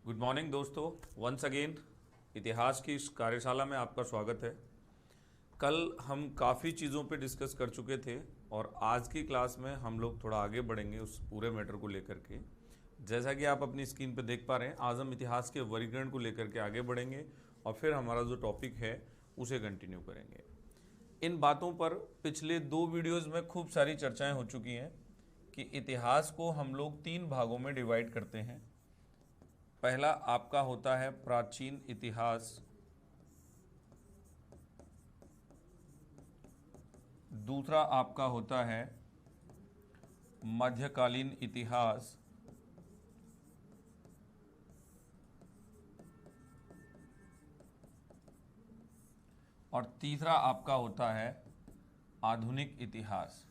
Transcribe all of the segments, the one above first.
Good morning दोस्तों। Once again इतिहास की इस कार्यशाला में आपका स्वागत है। कल हम काफ़ी चीज़ों पे डिस्कस कर चुके थे और आज की क्लास में हम लोग थोड़ा आगे बढ़ेंगे उस पूरे मैटर को लेकर के। जैसा कि आप अपनी स्क्रीन पे देख पा रहे हैं, आज हम इतिहास के वर्गीकरण को लेकर के आगे बढ़ेंगे और फिर हमारा जो टॉपिक है उसे कंटिन्यू करेंगे। इन बातों पर पिछले 2 वीडियोज़ में खूब सारी चर्चाएँ हो चुकी हैं कि इतिहास को हम लोग 3 भागों में डिवाइड करते हैं। पहला आपका होता है प्राचीन इतिहास, दूसरा आपका होता है मध्यकालीन इतिहास, और तीसरा आपका होता है आधुनिक इतिहास।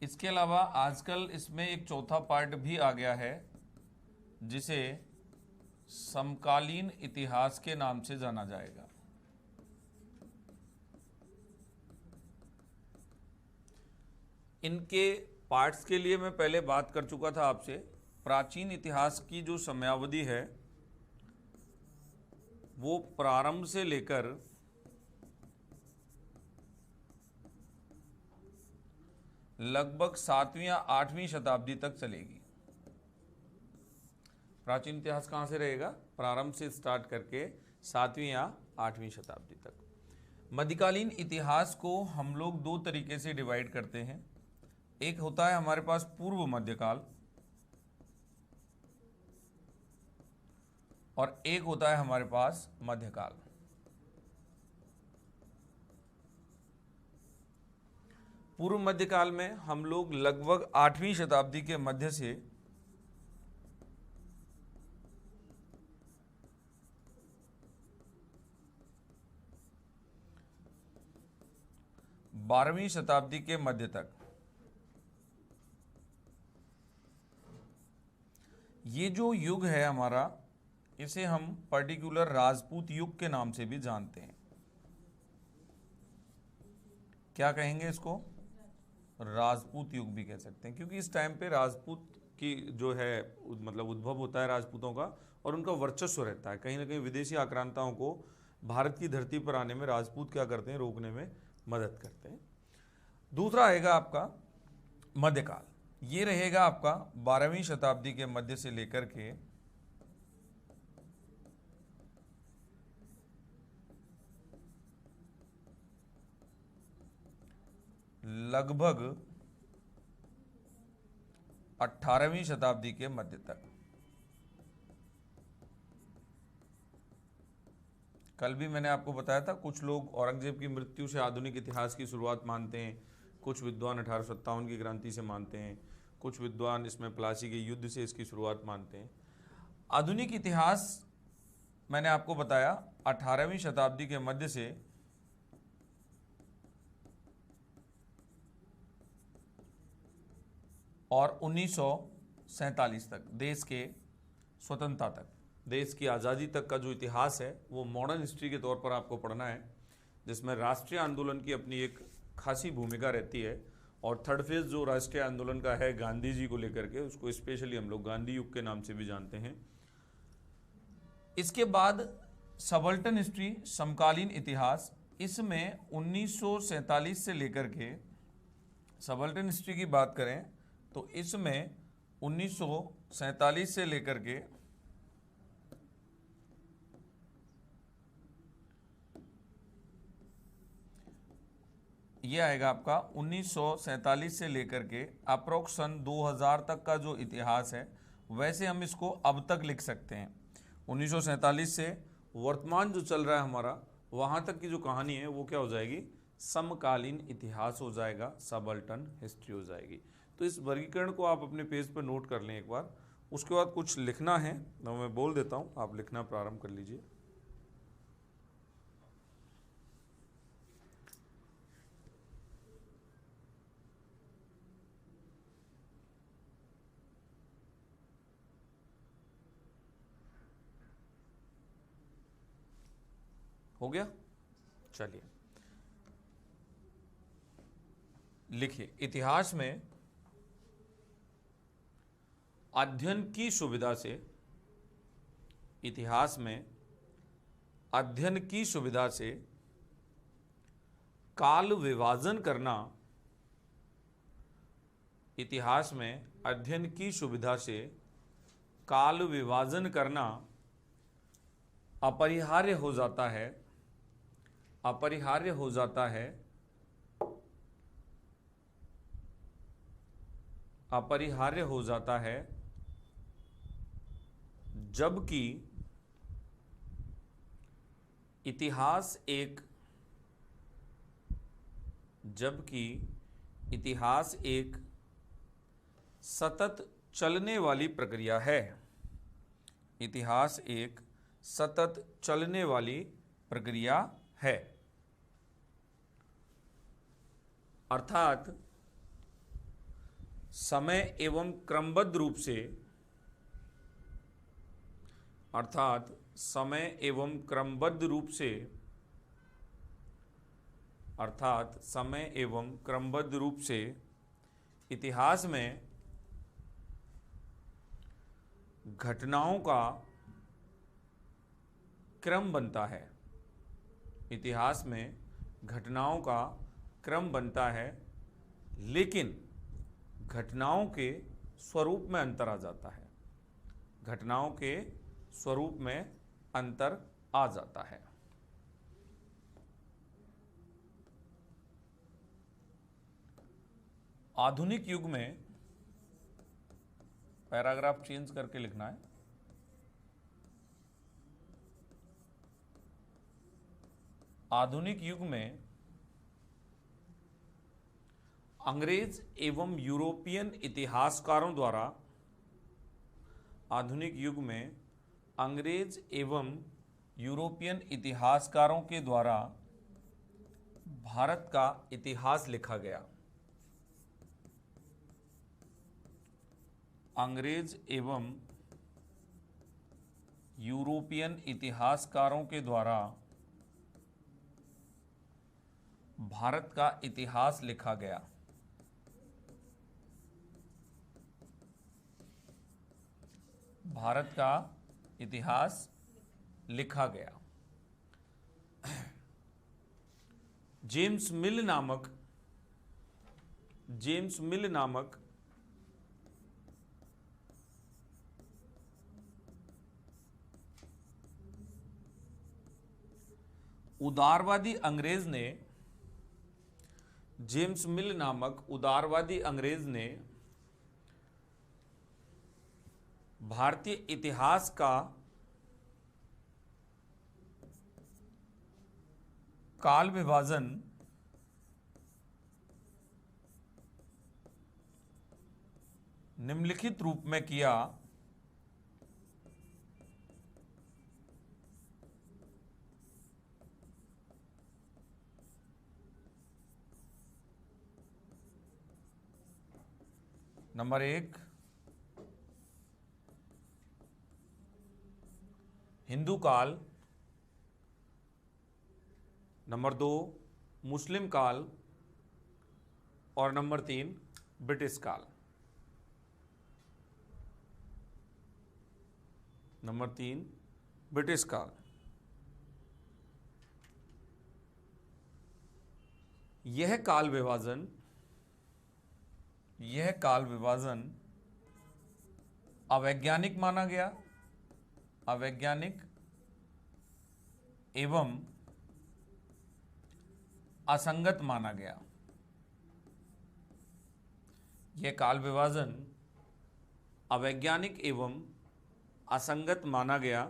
इसके अलावा आजकल इसमें एक चौथा पार्ट भी आ गया है जिसे समकालीन इतिहास के नाम से जाना जाएगा। इनके पार्ट्स के लिए मैं पहले बात कर चुका था आपसे। प्राचीन इतिहास की जो समयावधि है वो प्रारंभ से लेकर लगभग 7वीं या 8वीं शताब्दी तक चलेगी। प्राचीन इतिहास कहाँ से रहेगा? प्रारंभ से स्टार्ट करके 7वीं या 8वीं शताब्दी तक। मध्यकालीन इतिहास को हम लोग 2 तरीके से डिवाइड करते हैं। एक होता है हमारे पास पूर्व मध्यकाल और एक होता है हमारे पास मध्यकाल। पूर्व मध्यकाल में हम लोग लगभग 8वीं शताब्दी के मध्य से 12वीं शताब्दी के मध्य तक ये जो युग है हमारा, इसे हम पर्टिकुलर राजपूत युग के नाम से भी जानते हैं। क्या कहेंगे इसको? राजपूत युग भी कह सकते हैं, क्योंकि इस टाइम पे राजपूत की जो है मतलब उद्भव होता है राजपूतों का और उनका वर्चस्व रहता है। कहीं ना कहीं विदेशी आक्रांताओं को भारत की धरती पर आने में राजपूत क्या करते हैं? रोकने में मदद करते हैं। दूसरा आएगा आपका मध्यकाल। ये रहेगा आपका 12वीं शताब्दी के मध्य से लेकर के लगभग 18वीं शताब्दी के मध्य तक। कल भी मैंने आपको बताया था, कुछ लोग औरंगजेब की मृत्यु से आधुनिक इतिहास की शुरुआत मानते हैं, कुछ विद्वान 1857 की क्रांति से मानते हैं, कुछ विद्वान इसमें प्लासी के युद्ध से इसकी शुरुआत मानते हैं। आधुनिक इतिहास मैंने आपको बताया 18वीं शताब्दी के मध्य से और 1947 तक, देश के स्वतंत्रता तक, देश की आज़ादी तक का जो इतिहास है वो मॉडर्न हिस्ट्री के तौर पर आपको पढ़ना है, जिसमें राष्ट्रीय आंदोलन की अपनी एक खासी भूमिका रहती है। और थर्ड फेज जो राष्ट्रीय आंदोलन का है गांधी जी को लेकर के, उसको स्पेशली हम लोग गांधी युग के नाम से भी जानते हैं। इसके बाद सबल्टन हिस्ट्री, समकालीन इतिहास, इसमें 1947 से लेकर के सबल्टन हिस्ट्री की बात करें तो इसमें 1947 से लेकर के ये आएगा आपका 1947 से लेकर के अप्रोक्स सन 2000 तक का जो इतिहास है, वैसे हम इसको अब तक लिख सकते हैं। 1947 से वर्तमान जो चल रहा है हमारा, वहाँ तक की जो कहानी है वो क्या हो जाएगी? समकालीन इतिहास हो जाएगा, सबल्टन हिस्ट्री हो जाएगी। तो इस वर्गीकरण को आप अपने पेज पर नोट कर लें एक बार। उसके बाद कुछ लिखना है तो मैं बोल देता हूँ, आप लिखना प्रारंभ कर लीजिए। हो गया? चलिए लिखिए, इतिहास में अध्ययन की सुविधा से, इतिहास में अध्ययन की सुविधा से काल विभाजन करना, इतिहास में अध्ययन की सुविधा से काल विभाजन करना अपरिहार्य हो जाता है, अपरिहार्य हो जाता है, अपरिहार्य हो जाता है, जबकि इतिहास एक, जबकि इतिहास एक सतत चलने वाली प्रक्रिया है, इतिहास एक सतत चलने वाली प्रक्रिया है। अर्थात समय एवं क्रमबद्ध रूप से, अर्थात समय एवं क्रमबद्ध रूप से, अर्थात समय एवं क्रमबद्ध रूप से इतिहास में घटनाओं का क्रम बनता है, इतिहास में घटनाओं का क्रम बनता है, लेकिन घटनाओं के स्वरूप में अंतर आ जाता है, घटनाओं के स्वरूप में अंतर आ जाता है। आधुनिक युग में, पैराग्राफ चेंज करके लिखना है, आधुनिक युग में अंग्रेज एवं यूरोपियन इतिहासकारों द्वारा, आधुनिक युग में अंग्रेज एवं यूरोपियन इतिहासकारों के द्वारा भारत का इतिहास लिखा गया, अंग्रेज एवं यूरोपियन इतिहासकारों के द्वारा भारत का इतिहास लिखा गया, भारत का इतिहास लिखा गया। जेम्स मिल नामक, जेम्स मिल नामक उदारवादी अंग्रेज ने, जेम्स मिल नामक उदारवादी अंग्रेज ने भारतीय इतिहास का काल विभाजन निम्नलिखित रूप में किया। नंबर 1, हिंदू काल, नंबर 2 मुस्लिम काल और नंबर 3 ब्रिटिश काल, नंबर 3 ब्रिटिश काल। यह काल विभाजन, यह काल विभाजन अवैज्ञानिक माना गया, अवैज्ञानिक एवं असंगत माना गया। यह काल विभाजन अवैज्ञानिक एवं असंगत माना गया।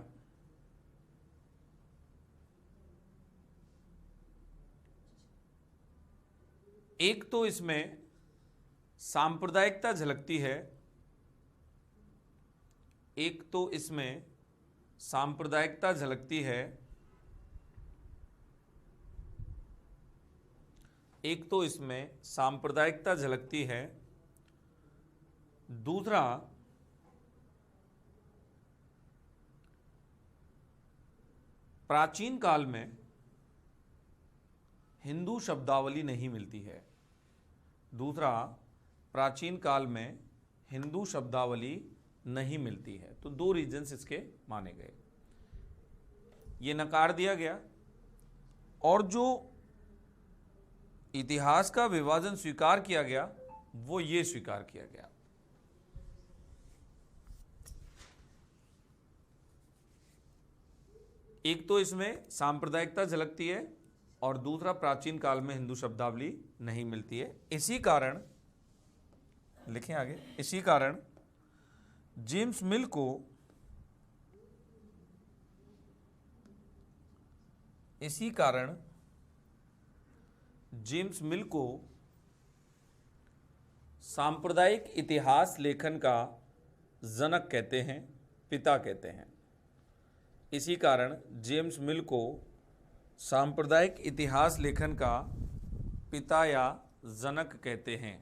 एक तो इसमें सांप्रदायिकता झलकती है, एक तो इसमें सांप्रदायिकता झलकती है, एक तो इसमें सांप्रदायिकता झलकती है। दूसरा, प्राचीन काल में, हिंदू शब्दावली नहीं मिलती है। दूसरा, प्राचीन काल में हिंदू शब्दावली नहीं मिलती है। तो दो रीजंस इसके माने गए, ये नकार दिया गया। और जो इतिहास का विभाजन स्वीकार किया गया वो ये स्वीकार किया गया। एक तो इसमें सांप्रदायिकता झलकती है और दूसरा प्राचीन काल में हिंदू शब्दावली नहीं मिलती है। इसी कारण, लिखें आगे, इसी कारण जेम्स मिल को सांप्रदायिक इतिहास लेखन का जनक कहते हैं, पिता कहते हैं। इसी कारण जेम्स मिल को सांप्रदायिक इतिहास लेखन का पिता या जनक कहते हैं।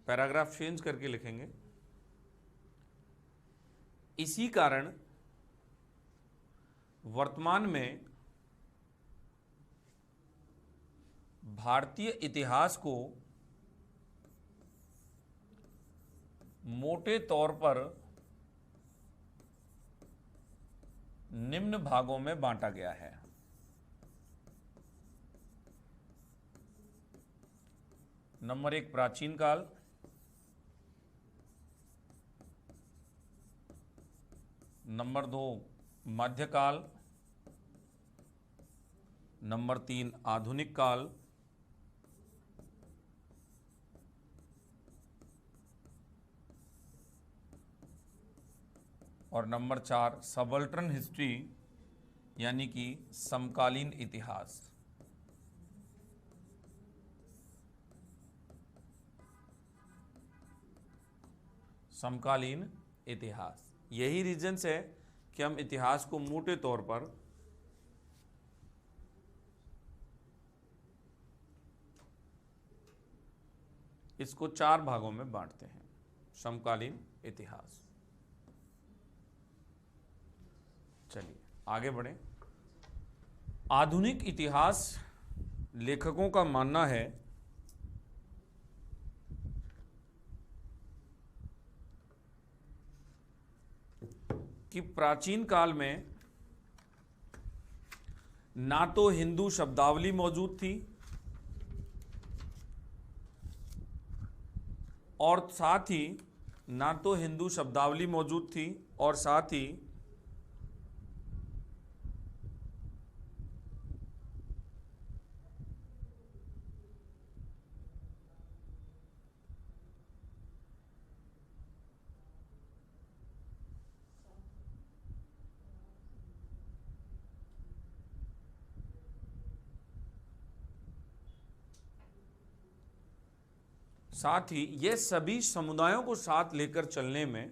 पैराग्राफ चेंज करके लिखेंगे, इसी कारण वर्तमान में भारतीय इतिहास को मोटे तौर पर निम्न भागों में बांटा गया है। नंबर 1 प्राचीन काल, नंबर 2 मध्यकाल, नंबर 3 आधुनिक काल, और नंबर 4 सबल्टर्न हिस्ट्री यानी कि समकालीन इतिहास। समकालीन इतिहास, यही रीजंस है कि हम इतिहास को मोटे तौर पर इसको 4 भागों में बांटते हैं। समकालीन इतिहास। चलिए आगे बढ़ें। आधुनिक इतिहास लेखकों का मानना है कि प्राचीन काल में ना तो हिंदू शब्दावली मौजूद थी और साथ ही ना तो हिंदू शब्दावली मौजूद थी और साथ ही ये सभी समुदायों को साथ लेकर चलने में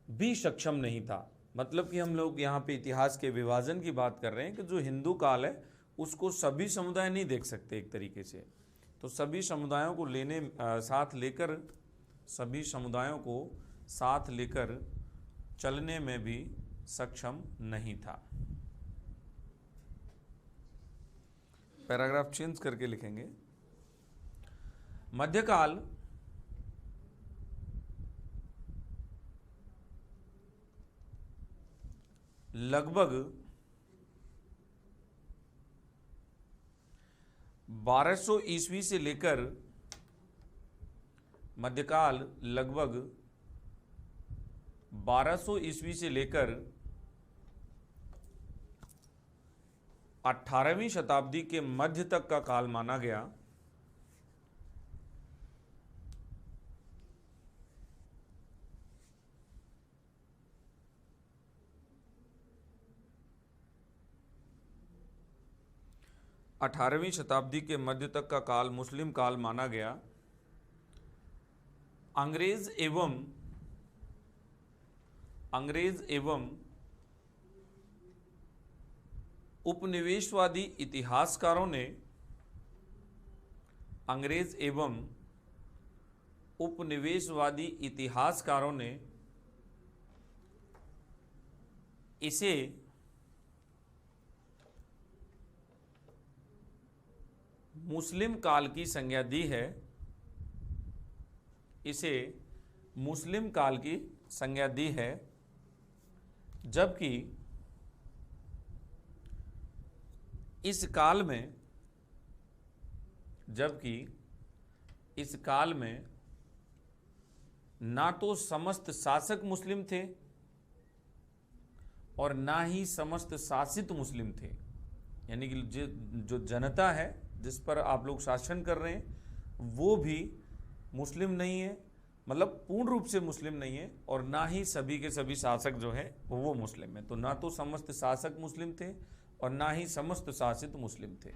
भी सक्षम नहीं था। मतलब कि हम लोग यहाँ पे इतिहास के विभाजन की बात कर रहे हैं कि जो हिंदू काल है उसको सभी समुदाय नहीं देख सकते एक तरीके से। तो सभी समुदायों को सभी समुदायों को साथ लेकर चलने में भी सक्षम नहीं था। पैराग्राफ चेंज करके लिखेंगे, मध्यकाल लगभग 1200 ईस्वी से लेकर 18वीं शताब्दी के मध्य तक का काल माना गया। अठारहवीं शताब्दी के मध्य तक का काल मुस्लिम काल माना गया। अंग्रेज एवं उपनिवेशवादी इतिहासकारों ने अंग्रेज एवं उपनिवेशवादी इतिहासकारों ने इसे मुस्लिम काल की संज्ञा दी है, इसे मुस्लिम काल की संज्ञा दी है, जबकि इस काल में ना तो समस्त शासक मुस्लिम थे और ना ही समस्त शासित मुस्लिम थे। यानी कि जो जनता है जिस पर आप लोग शासन कर रहे हैं वो भी मुस्लिम नहीं है, मतलब पूर्ण रूप से मुस्लिम नहीं है, और ना ही सभी के सभी शासक जो है वो मुस्लिम है। तो ना तो समस्त शासक मुस्लिम थे और ना ही समस्त शासित मुस्लिम थे।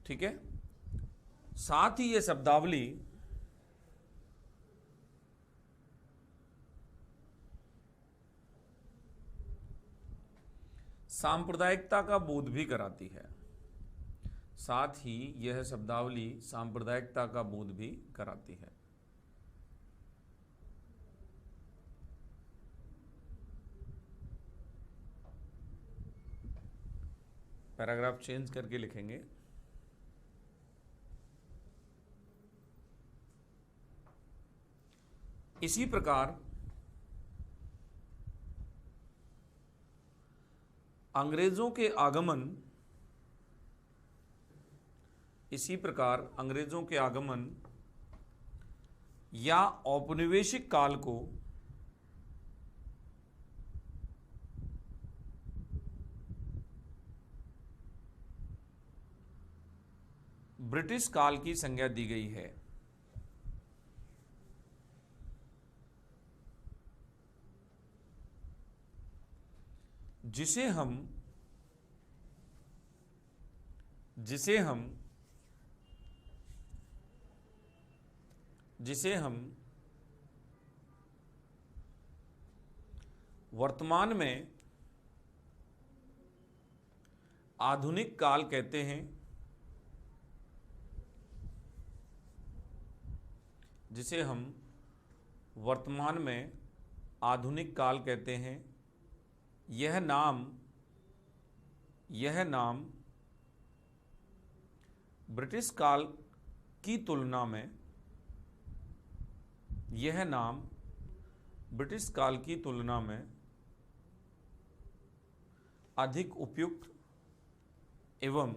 ठीक है। साथ ही ये शब्दावली सांप्रदायिकता का बोध भी कराती है। साथ ही यह शब्दावली सांप्रदायिकता का बोध भी कराती है। पैराग्राफ चेंज करके लिखेंगे। इसी प्रकार अंग्रेजों के आगमन या औपनिवेशिक काल को ब्रिटिश काल की संज्ञा दी गई है। जिसे हम वर्तमान में आधुनिक काल कहते हैं, जिसे हम वर्तमान में आधुनिक काल कहते हैं, यह नाम ब्रिटिश काल की तुलना में अधिक उपयुक्त एवं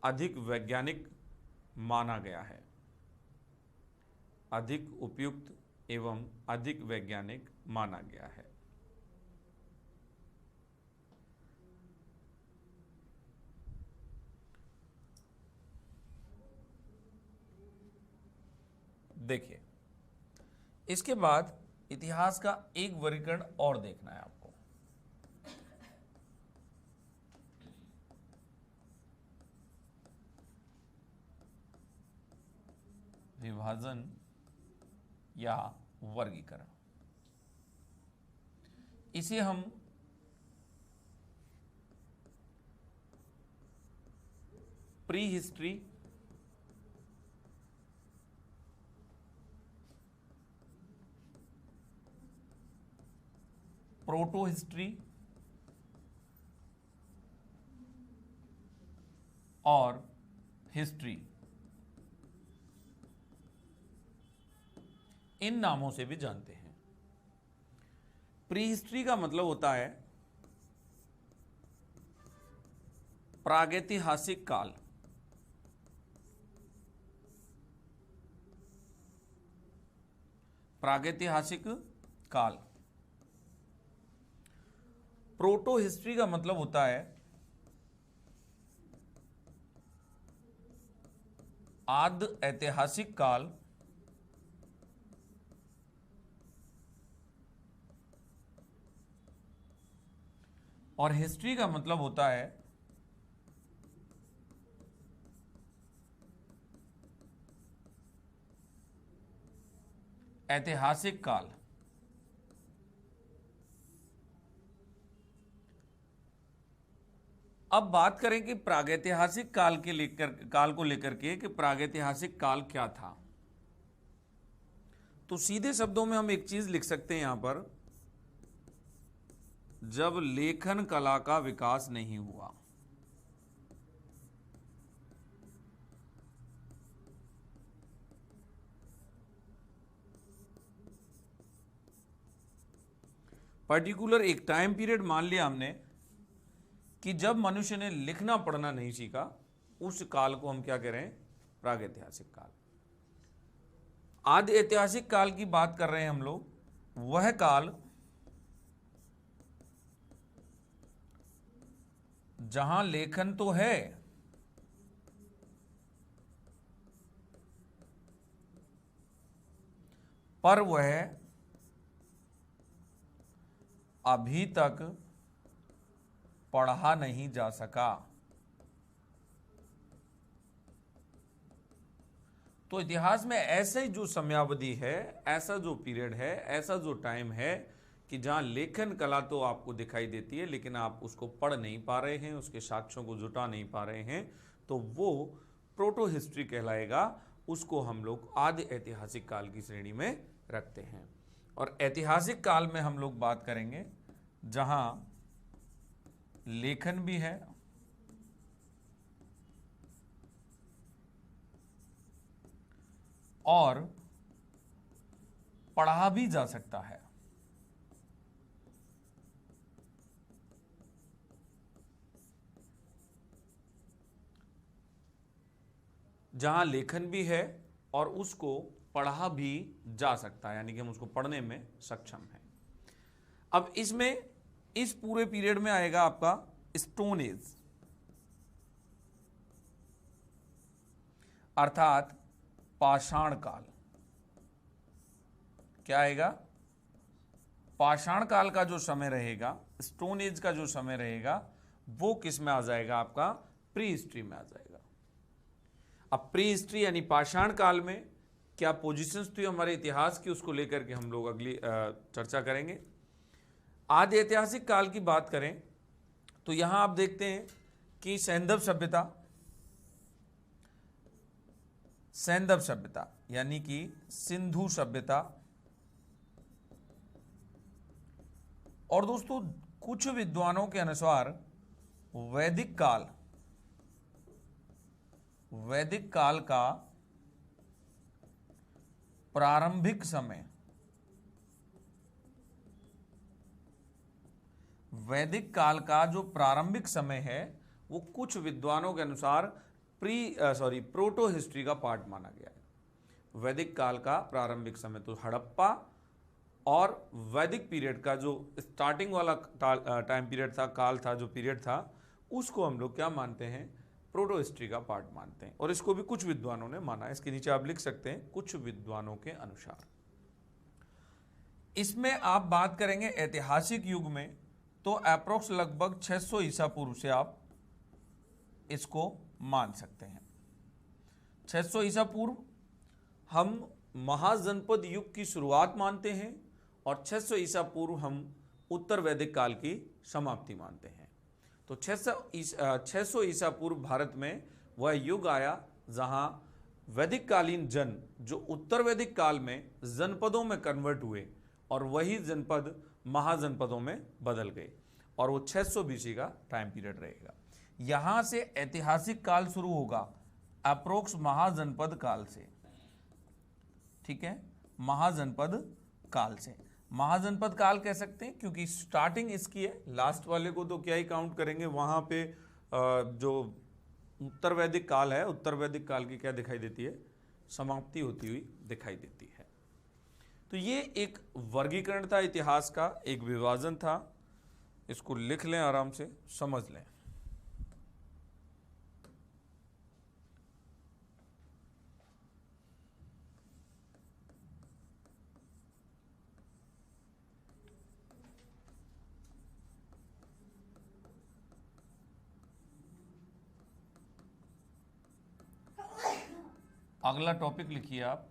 अधिक वैज्ञानिक माना गया है। अधिक उपयुक्त एवं अधिक वैज्ञानिक माना गया है। देखिए, इसके बाद इतिहास का एक वर्गीकरण और देखना है आपको। विभाजन या वर्गीकरण, इसे हम प्री हिस्ट्री, प्रोटो हिस्ट्री और हिस्ट्री, इन नामों से भी जानते हैं। प्री हिस्ट्री का मतलब होता है प्रागैतिहासिक काल। प्रागैतिहासिक काल। प्रोटो हिस्ट्री का मतलब होता है आद्य ऐतिहासिक काल। और हिस्ट्री का मतलब होता है ऐतिहासिक काल। अब बात करें कि प्रागैतिहासिक काल को लेकर के कि प्रागैतिहासिक काल क्या था। तो सीधे शब्दों में हम एक चीज लिख सकते हैं यहां पर, जब लेखन कला का विकास नहीं हुआ। पर्टिकुलर एक टाइम पीरियड मान लिया हमने कि जब मनुष्य ने लिखना पढ़ना नहीं सीखा, उस काल को हम क्या कह रहे हैं, प्रागैतिहासिक काल। आदि ऐतिहासिक काल की बात कर रहे हैं हम लोग, वह काल जहां लेखन तो है पर वह अभी तक पढ़ा नहीं जा सका। तो इतिहास में ऐसे जो समयावधि है, ऐसा जो पीरियड है, ऐसा जो टाइम है कि जहां लेखन कला तो आपको दिखाई देती है लेकिन आप उसको पढ़ नहीं पा रहे हैं, उसके साक्ष्यों को जुटा नहीं पा रहे हैं, तो वो प्रोटो हिस्ट्री कहलाएगा। उसको हम लोग आदि ऐतिहासिक काल की श्रेणी में रखते हैं। और ऐतिहासिक काल में हम लोग बात करेंगे जहां लेखन भी है और पढ़ा भी जा सकता है। जहां लेखन भी है और उसको पढ़ा भी जा सकता है, यानी कि हम उसको पढ़ने में सक्षम हैं। अब इसमें इस पूरे पीरियड में आएगा आपका स्टोन एज, अर्थात पाषाण काल। क्या आएगा? पाषाण काल का जो समय रहेगा, स्टोन एज का जो समय रहेगा, वो किस में आ जाएगा? आपका प्री हिस्ट्री में आ जाएगा। अब प्री हिस्ट्री यानी पाषाण काल में क्या पोजीशंस थी हमारे इतिहास की, उसको लेकर के हम लोग अगली चर्चा करेंगे। आदि ऐतिहासिक काल की बात करें तो यहां आप देखते हैं कि सैंधव सभ्यता यानी कि सिंधु सभ्यता, और दोस्तों कुछ विद्वानों के अनुसार वैदिक काल का प्रारंभिक समय, वैदिक काल का जो प्रारंभिक समय है वो कुछ विद्वानों के अनुसार प्रोटो हिस्ट्री का पार्ट माना गया है। वैदिक काल का प्रारंभिक समय तो हड़प्पा और वैदिक पीरियड का जो स्टार्टिंग वाला टाइम पीरियड था, काल था, जो पीरियड था, उसको हम लोग क्या मानते हैं? प्रोटो हिस्ट्री का पार्ट मानते हैं। और इसको भी कुछ विद्वानों ने माना है। इसके नीचे आप लिख सकते हैं कुछ विद्वानों के अनुसार। इसमें आप बात करेंगे ऐतिहासिक युग में तो अप्रोक्स लगभग 600 ईसा पूर्व से आप इसको मान सकते हैं। 600 ईसा पूर्व हम महाजनपद युग की शुरुआत मानते हैं और 600 ईसा पूर्व हम उत्तर वैदिक काल की समाप्ति मानते हैं। तो 600 ईसा पूर्व भारत में वह युग आया जहां वैदिक कालीन जन जो उत्तर वैदिक काल में जनपदों में कन्वर्ट हुए और वही जनपद महाजनपदों में बदल गए, और वो 600 बीसी का टाइम पीरियड रहेगा। यहां से ऐतिहासिक काल शुरू होगा अप्रोक्स महाजनपद काल से। ठीक है, महाजनपद काल से। महाजनपद काल कह सकते हैं क्योंकि स्टार्टिंग इसकी है, लास्ट वाले को तो क्या ही काउंट करेंगे। वहां पे जो उत्तर वैदिक काल है, उत्तर वैदिक काल की क्या दिखाई देती है? समाप्ति होती हुई दिखाई देती है। तो ये एक वर्गीकरण था इतिहास का, एक विभाजन था। इसको लिख लें, आराम से समझ लें। अगला टॉपिक लिखिए आप,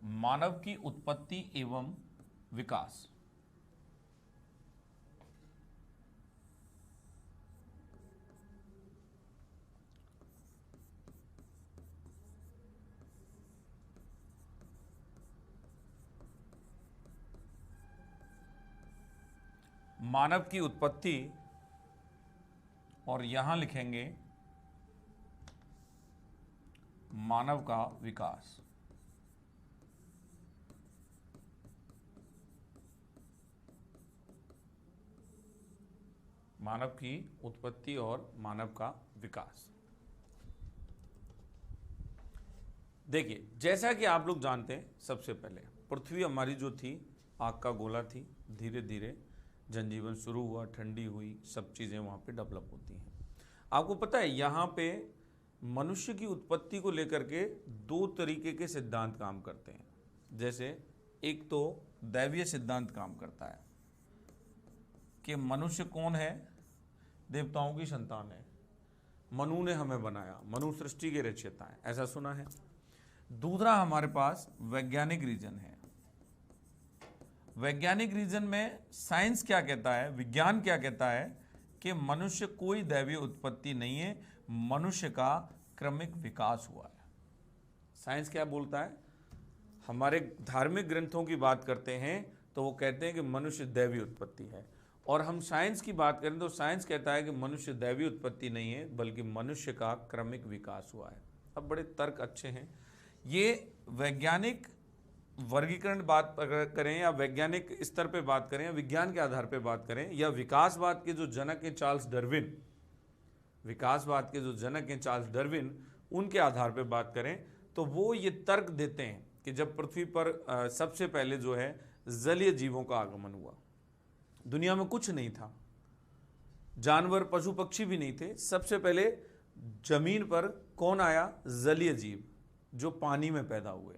मानव की उत्पत्ति एवं विकास। मानव की उत्पत्ति और यहां लिखेंगे मानव का विकास। मानव की उत्पत्ति और मानव का विकास। देखिए, जैसा कि आप लोग जानते हैं, सबसे पहले पृथ्वी हमारी जो थी आग का गोला थी, धीरे धीरे जनजीवन शुरू हुआ, ठंडी हुई, सब चीज़ें वहाँ पे डेवलप होती हैं। आपको पता है यहाँ पे मनुष्य की उत्पत्ति को लेकर के दो तरीके के सिद्धांत काम करते हैं। जैसे एक तो दैवीय सिद्धांत काम करता है कि मनुष्य कौन है, देवताओं की संतान है, मनु ने हमें बनाया, मनु सृष्टि के रचयिता है, ऐसा सुना है। दूसरा हमारे पास वैज्ञानिक रीजन है। वैज्ञानिक रीजन में साइंस क्या कहता है, विज्ञान क्या कहता है कि मनुष्य कोई दैवीय उत्पत्ति नहीं है, मनुष्य का क्रमिक विकास हुआ है। साइंस क्या बोलता है, हमारे धार्मिक ग्रंथों की बात करते हैं तो वो कहते हैं कि मनुष्य दैवीय उत्पत्ति है, और हम साइंस की बात करें तो साइंस कहता है कि मनुष्य दैवीय उत्पत्ति नहीं है बल्कि मनुष्य का क्रमिक विकास हुआ है। अब बड़े तर्क अच्छे हैं। ये वैज्ञानिक वर्गीकरण बात करें या वैज्ञानिक स्तर पे बात करें या विज्ञान के आधार पे बात करें या विकासवाद के जो जनक हैं चार्ल्स डार्विन, विकासवाद के जो जनक हैं चार्ल्स डार्विन, उनके आधार पे बात करें तो वो ये तर्क देते हैं कि जब पृथ्वी पर सबसे पहले जो है जलीय जीवों का आगमन हुआ, दुनिया में कुछ नहीं था, जानवर पशु पक्षी भी नहीं थे, सबसे पहले जमीन पर कौन आया, जलीय जीव जो पानी में पैदा हुए।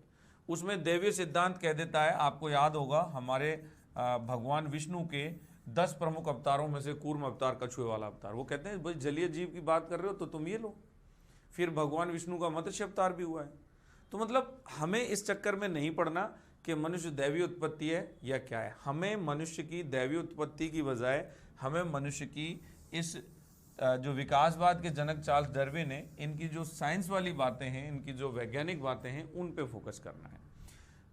उसमें दैवीय सिद्धांत कह देता है, आपको याद होगा हमारे भगवान विष्णु के 10 प्रमुख अवतारों में से कूर्म अवतार, कछुए वाला अवतार, वो कहते हैं भाई जलीय जीव की बात कर रहे हो तो तुम ये लो। फिर भगवान विष्णु का मत्स्य अवतार भी हुआ है। तो मतलब हमें इस चक्कर में नहीं पड़ना कि मनुष्य दैवीय उत्पत्ति है या क्या है। हमें मनुष्य की दैवीय उत्पत्ति की बजाय हमें मनुष्य की इस जो विकासवाद के जनक चार्ल्स डार्विन है, इनकी जो साइंस वाली बातें हैं, इनकी जो वैज्ञानिक बातें हैं, उन पे फोकस करना है।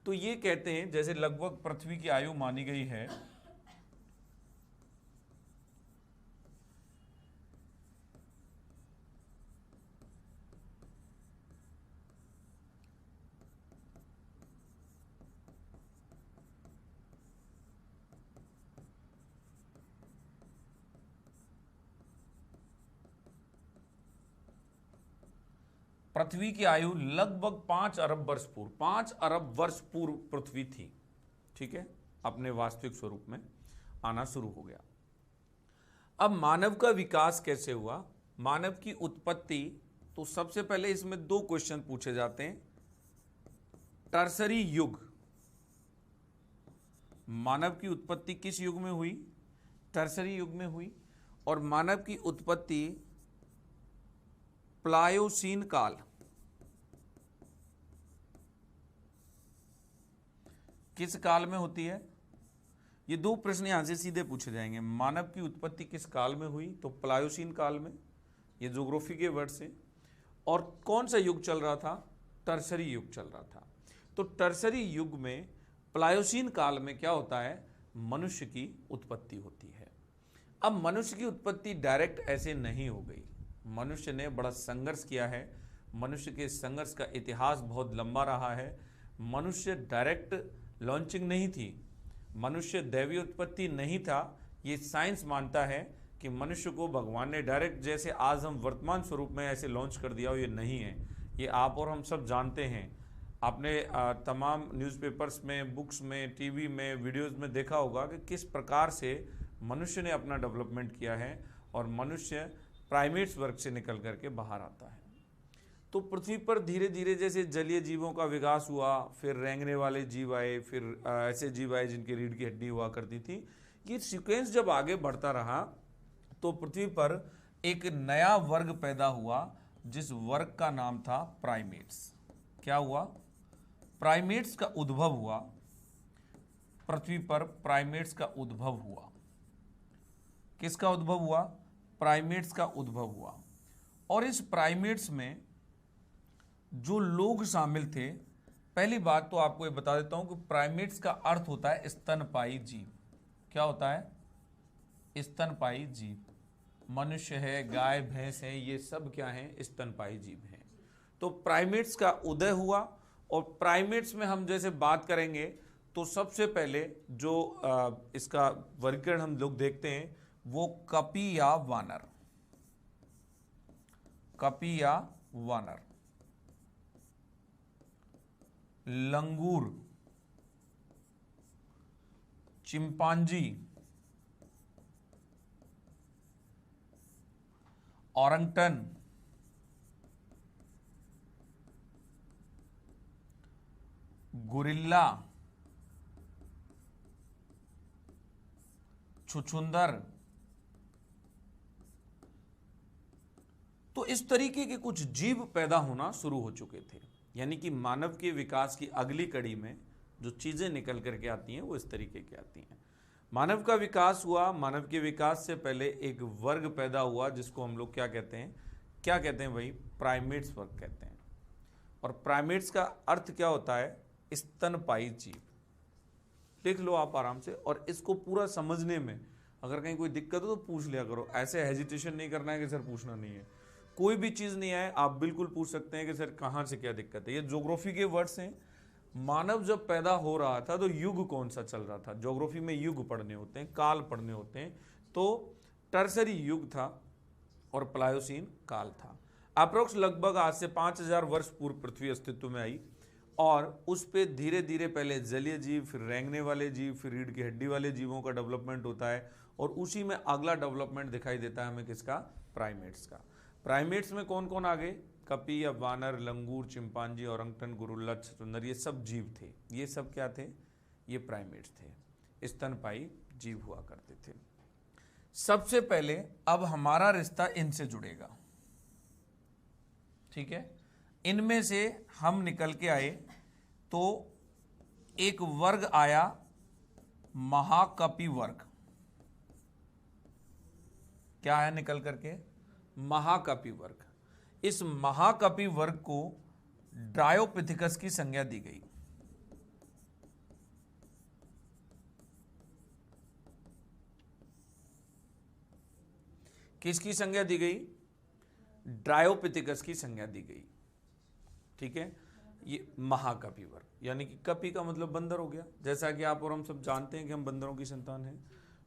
तो ये कहते हैं जैसे लगभग पृथ्वी की आयु मानी गई है पृथ्वी की आयु लगभग 5 अरब वर्ष पूर्व, 5 अरब वर्ष पूर्व पृथ्वी थी, ठीक है, अपने वास्तविक स्वरूप में आना शुरू हो गया। अब मानव का विकास कैसे हुआ, मानव की उत्पत्ति, तो सबसे पहले इसमें 2 क्वेश्चन पूछे जाते हैं। टर्सरी युग, मानव की उत्पत्ति किस युग में हुई, टर्सरी युग में हुई, और मानव की उत्पत्ति प्लायोसीन काल, किस काल में होती है। ये 2 प्रश्न यहां से सीधे पूछे जाएंगे। मानव की उत्पत्ति किस काल में हुई, तो प्लायोसीन काल में, ये ज्योग्राफी के वर्ड से। और कौन सा युग चल रहा था, टर्सरी युग चल रहा था। तो टर्सरी युग में प्लायोसीन काल में क्या होता है, मनुष्य की उत्पत्ति होती है। अब मनुष्य की उत्पत्ति डायरेक्ट ऐसे नहीं हो गई, मनुष्य ने बड़ा संघर्ष किया है, मनुष्य के संघर्ष का इतिहास बहुत लंबा रहा है। मनुष्य डायरेक्ट लॉन्चिंग नहीं थी, मनुष्य दैवीय उत्पत्ति नहीं था। ये साइंस मानता है कि मनुष्य को भगवान ने डायरेक्ट जैसे आज हम वर्तमान स्वरूप में ऐसे लॉन्च कर दिया हो, ये नहीं है। ये आप और हम सब जानते हैं, आपने तमाम न्यूज़पेपर्स में, बुक्स में, टीवी में, वीडियोज़ में देखा होगा कि किस प्रकार से मनुष्य ने अपना डेवलपमेंट किया है और मनुष्य प्राइमेट्स वर्ग से निकल करके बाहर आता है। तो पृथ्वी पर धीरे धीरे जैसे जलीय जीवों का विकास हुआ, फिर रेंगने वाले जीव आए, फिर ऐसे जीव आए जिनकी रीढ़ की हड्डी हुआ करती थी। ये सीक्वेंस जब आगे बढ़ता रहा तो पृथ्वी पर एक नया वर्ग पैदा हुआ, जिस वर्ग का नाम था प्राइमेट्स। क्या हुआ, प्राइमेट्स का उद्भव हुआ, पृथ्वी पर प्राइमेट्स का उद्भव हुआ। किसका उद्भव हुआ, प्राइमेट्स का उद्भव हुआ। और इस प्राइमेट्स में जो लोग शामिल थे, पहली बात तो आपको ये बता देता हूं कि प्राइमेट्स का अर्थ होता है स्तनपायी जीव। क्या होता है, स्तनपायी जीव। मनुष्य है, गाय भैंस है, ये सब क्या हैं? स्तनपायी जीव हैं। तो प्राइमेट्स का उदय हुआ, और प्राइमेट्स में हम जैसे बात करेंगे तो सबसे पहले जो इसका वर्गीकरण हम लोग देखते हैं वो कपी या वानर, कपी या वानर, लंगूर, चिंपांजी, औरंगटन, गोरिल्ला, छुछुंदर। तो इस तरीके के कुछ जीव पैदा होना शुरू हो चुके थे। यानी कि मानव के विकास की अगली कड़ी में जो चीजें निकल करके आती हैं वो इस तरीके की आती हैं। मानव का विकास हुआ, मानव के विकास से पहले एक वर्ग पैदा हुआ जिसको हम लोग क्या कहते हैं? क्या कहते हैं भाई? प्राइमेट्स वर्ग कहते हैं। और प्राइमेट्स का अर्थ क्या होता है? स्तनपायी जीव। लिख लो आप आराम से, और इसको पूरा समझने में अगर कहीं कोई दिक्कत हो तो पूछ लिया करो। ऐसे हेजिटेशन नहीं करना है कि सर पूछना नहीं है। कोई भी चीज नहीं आए आप बिल्कुल पूछ सकते हैं कि सर कहाँ से क्या दिक्कत है। ये ज्योग्राफी के वर्ड्स हैं। मानव जब पैदा हो रहा था तो युग कौन सा चल रहा था? ज्योग्राफी में युग पढ़ने होते हैं, काल पढ़ने होते हैं। तो टर्सरी युग था और प्लायोसीन काल था। अप्रोक्स लगभग आज से 5000 वर्ष पूर्व पृथ्वी अस्तित्व में आई, और उस पे धीरे धीरे पहले जलीय जीव, फिर रेंगने वाले जीव, फिर रीढ़ की हड्डी वाले जीवों का डेवलपमेंट होता है, और उसी में अगला डेवलपमेंट दिखाई देता है हमें किसका? प्राइमेट्स का। प्राइमेट्स में कौन कौन आ गए? कपी या वानर, लंगूर, चिंपांजी, औरंगटन, गोरिल्ला, छछूंदर, ये सब जीव थे। ये सब क्या थे? ये प्राइमेट्स थे, स्तनपायी जीव हुआ करते थे। सबसे पहले अब हमारा रिश्ता इनसे जुड़ेगा, ठीक है? इनमें से हम निकल के आए तो एक वर्ग आया महाकपि वर्ग। क्या आया निकल करके? महाकपि वर्ग। इस महाकपि वर्ग को ड्रायोपिथेकस की संज्ञा दी गई। किसकी संज्ञा दी गई? ड्रायोपिथेकस की संज्ञा दी गई, ठीक है? ये महाकपि वर्ग, यानी कि कपि का मतलब बंदर हो गया, जैसा कि आप और हम सब जानते हैं कि हम बंदरों की संतान हैं।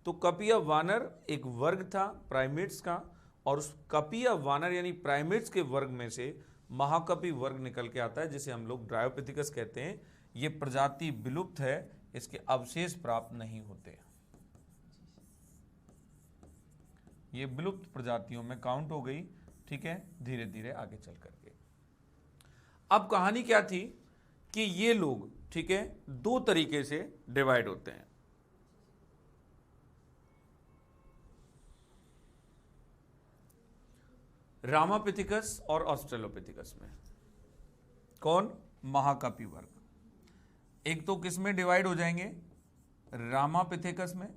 तो कपि या वानर एक वर्ग था प्राइमेट्स का, और उस कपि या वानर यानी प्राइमेट्स के वर्ग में से महाकपि वर्ग निकल के आता है, जिसे हम लोग ड्रायोपिथेकस कहते हैं। ये प्रजाति विलुप्त है, इसके अवशेष प्राप्त नहीं होते। ये विलुप्त प्रजातियों में काउंट हो गई, ठीक है? धीरे धीरे आगे चल करके अब कहानी क्या थी कि ये लोग, ठीक है, दो तरीके से डिवाइड होते हैं। रामापिथिकस और ऑस्ट्रेलोपिथिकस में। कौन? महाकपि वर्ग। एक तो किस में डिवाइड हो जाएंगे? रामापिथिकस में,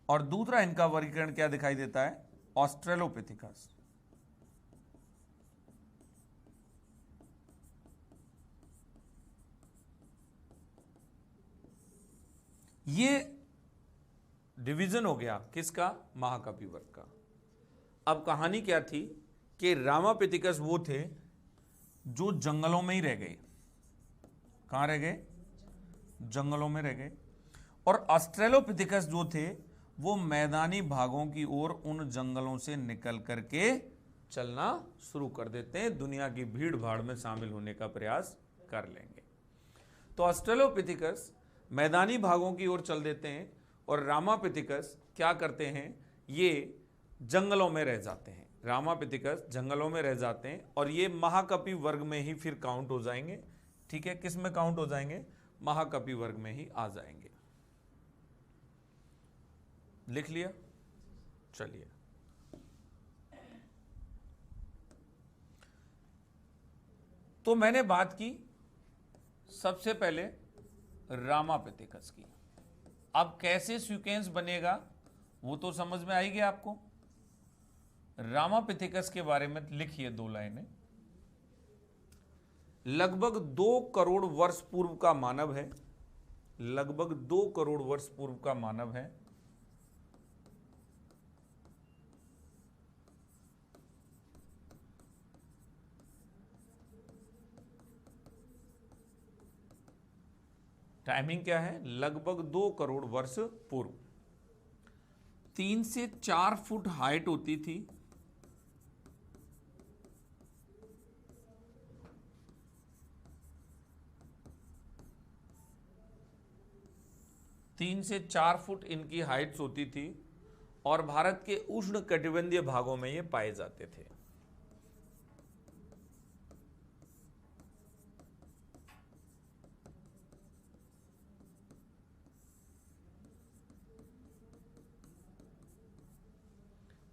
और दूसरा इनका वर्गीकरण क्या दिखाई देता है? ऑस्ट्रेलोपिथिकस। ये डिवीजन हो गया किसका? महाकपि वर्ग का। अब कहानी क्या थी कि रामापिथिकस वो थे जो जंगलों में ही रह गए। कहां रह गए? जंगलों में रह गए। और ऑस्ट्रेलोपिथिकस जो थे वो मैदानी भागों की ओर उन जंगलों से निकल करके चलना शुरू कर देते हैं, दुनिया की भीड़ भाड़ में शामिल होने का प्रयास कर लेंगे। तो ऑस्ट्रेलोपिथिकस मैदानी भागों की ओर चल देते हैं, और रामापिथिकस क्या करते हैं? ये जंगलों में रह जाते हैं। रामापिथिकस जंगलों में रह जाते हैं, और ये महाकपि वर्ग में ही फिर काउंट हो जाएंगे, ठीक है? किस में काउंट हो जाएंगे? महाकपि वर्ग में ही आ जाएंगे। लिख लिया? चलिए, तो मैंने बात की सबसे पहले रामापिथिकस की। अब कैसे सीक्वेंस बनेगा वो तो समझ में आएगी आपको। रामापिथिकस के बारे में लिखिए 2 लाइनें। लगभग 2 करोड़ वर्ष पूर्व का मानव है, लगभग 2 करोड़ वर्ष पूर्व का मानव है। टाइमिंग क्या है? लगभग 2 करोड़ वर्ष पूर्व। 3 से 4 फुट हाइट होती थी। 3 से 4 फुट इनकी हाइट्स होती थी और भारत के उष्ण कटिबंधीय भागों में ये पाए जाते थे।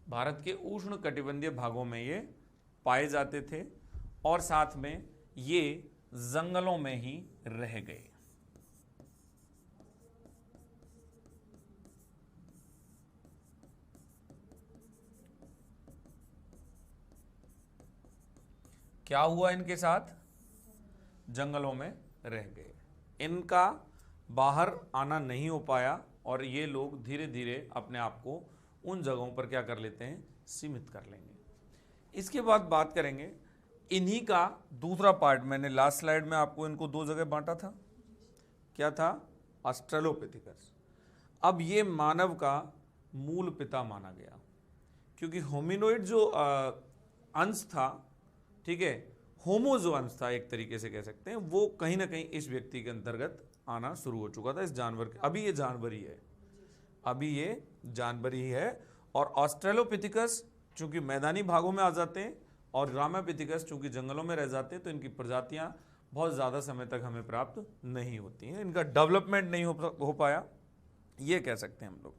भारत के उष्ण कटिबंधीय भागों में ये पाए जाते थे और साथ में ये जंगलों में ही रह गए। क्या हुआ इनके साथ? जंगलों में रह गए। इनका बाहर आना नहीं हो पाया और ये लोग धीरे धीरे अपने आप को उन जगहों पर क्या कर लेते हैं? सीमित कर लेंगे। इसके बाद बात करेंगे इन्हीं का दूसरा पार्ट। मैंने लास्ट स्लाइड में आपको इनको 2 जगह बांटा था। क्या था? ऑस्ट्रेलोपिथेकस। अब ये मानव का मूल पिता माना गया क्योंकि होमिनोइड जो अंश था, ठीक है, होमो जो अंश था एक तरीके से कह सकते हैं, वो कहीं ना कहीं इस व्यक्ति के अंतर्गत आना शुरू हो चुका था, इस जानवर के। अभी ये जानवर ही है, अभी ये जानवर ही है। और ऑस्ट्रेलोपिथेकस चूंकि मैदानी भागों में आ जाते हैं और ग्रामेपिथेकस चूंकि जंगलों में रह जाते हैं, तो इनकी प्रजातियां बहुत ज़्यादा समय तक हमें प्राप्त नहीं होती हैं, इनका डेवलपमेंट नहीं हो पाया, ये कह सकते हैं हम लोग।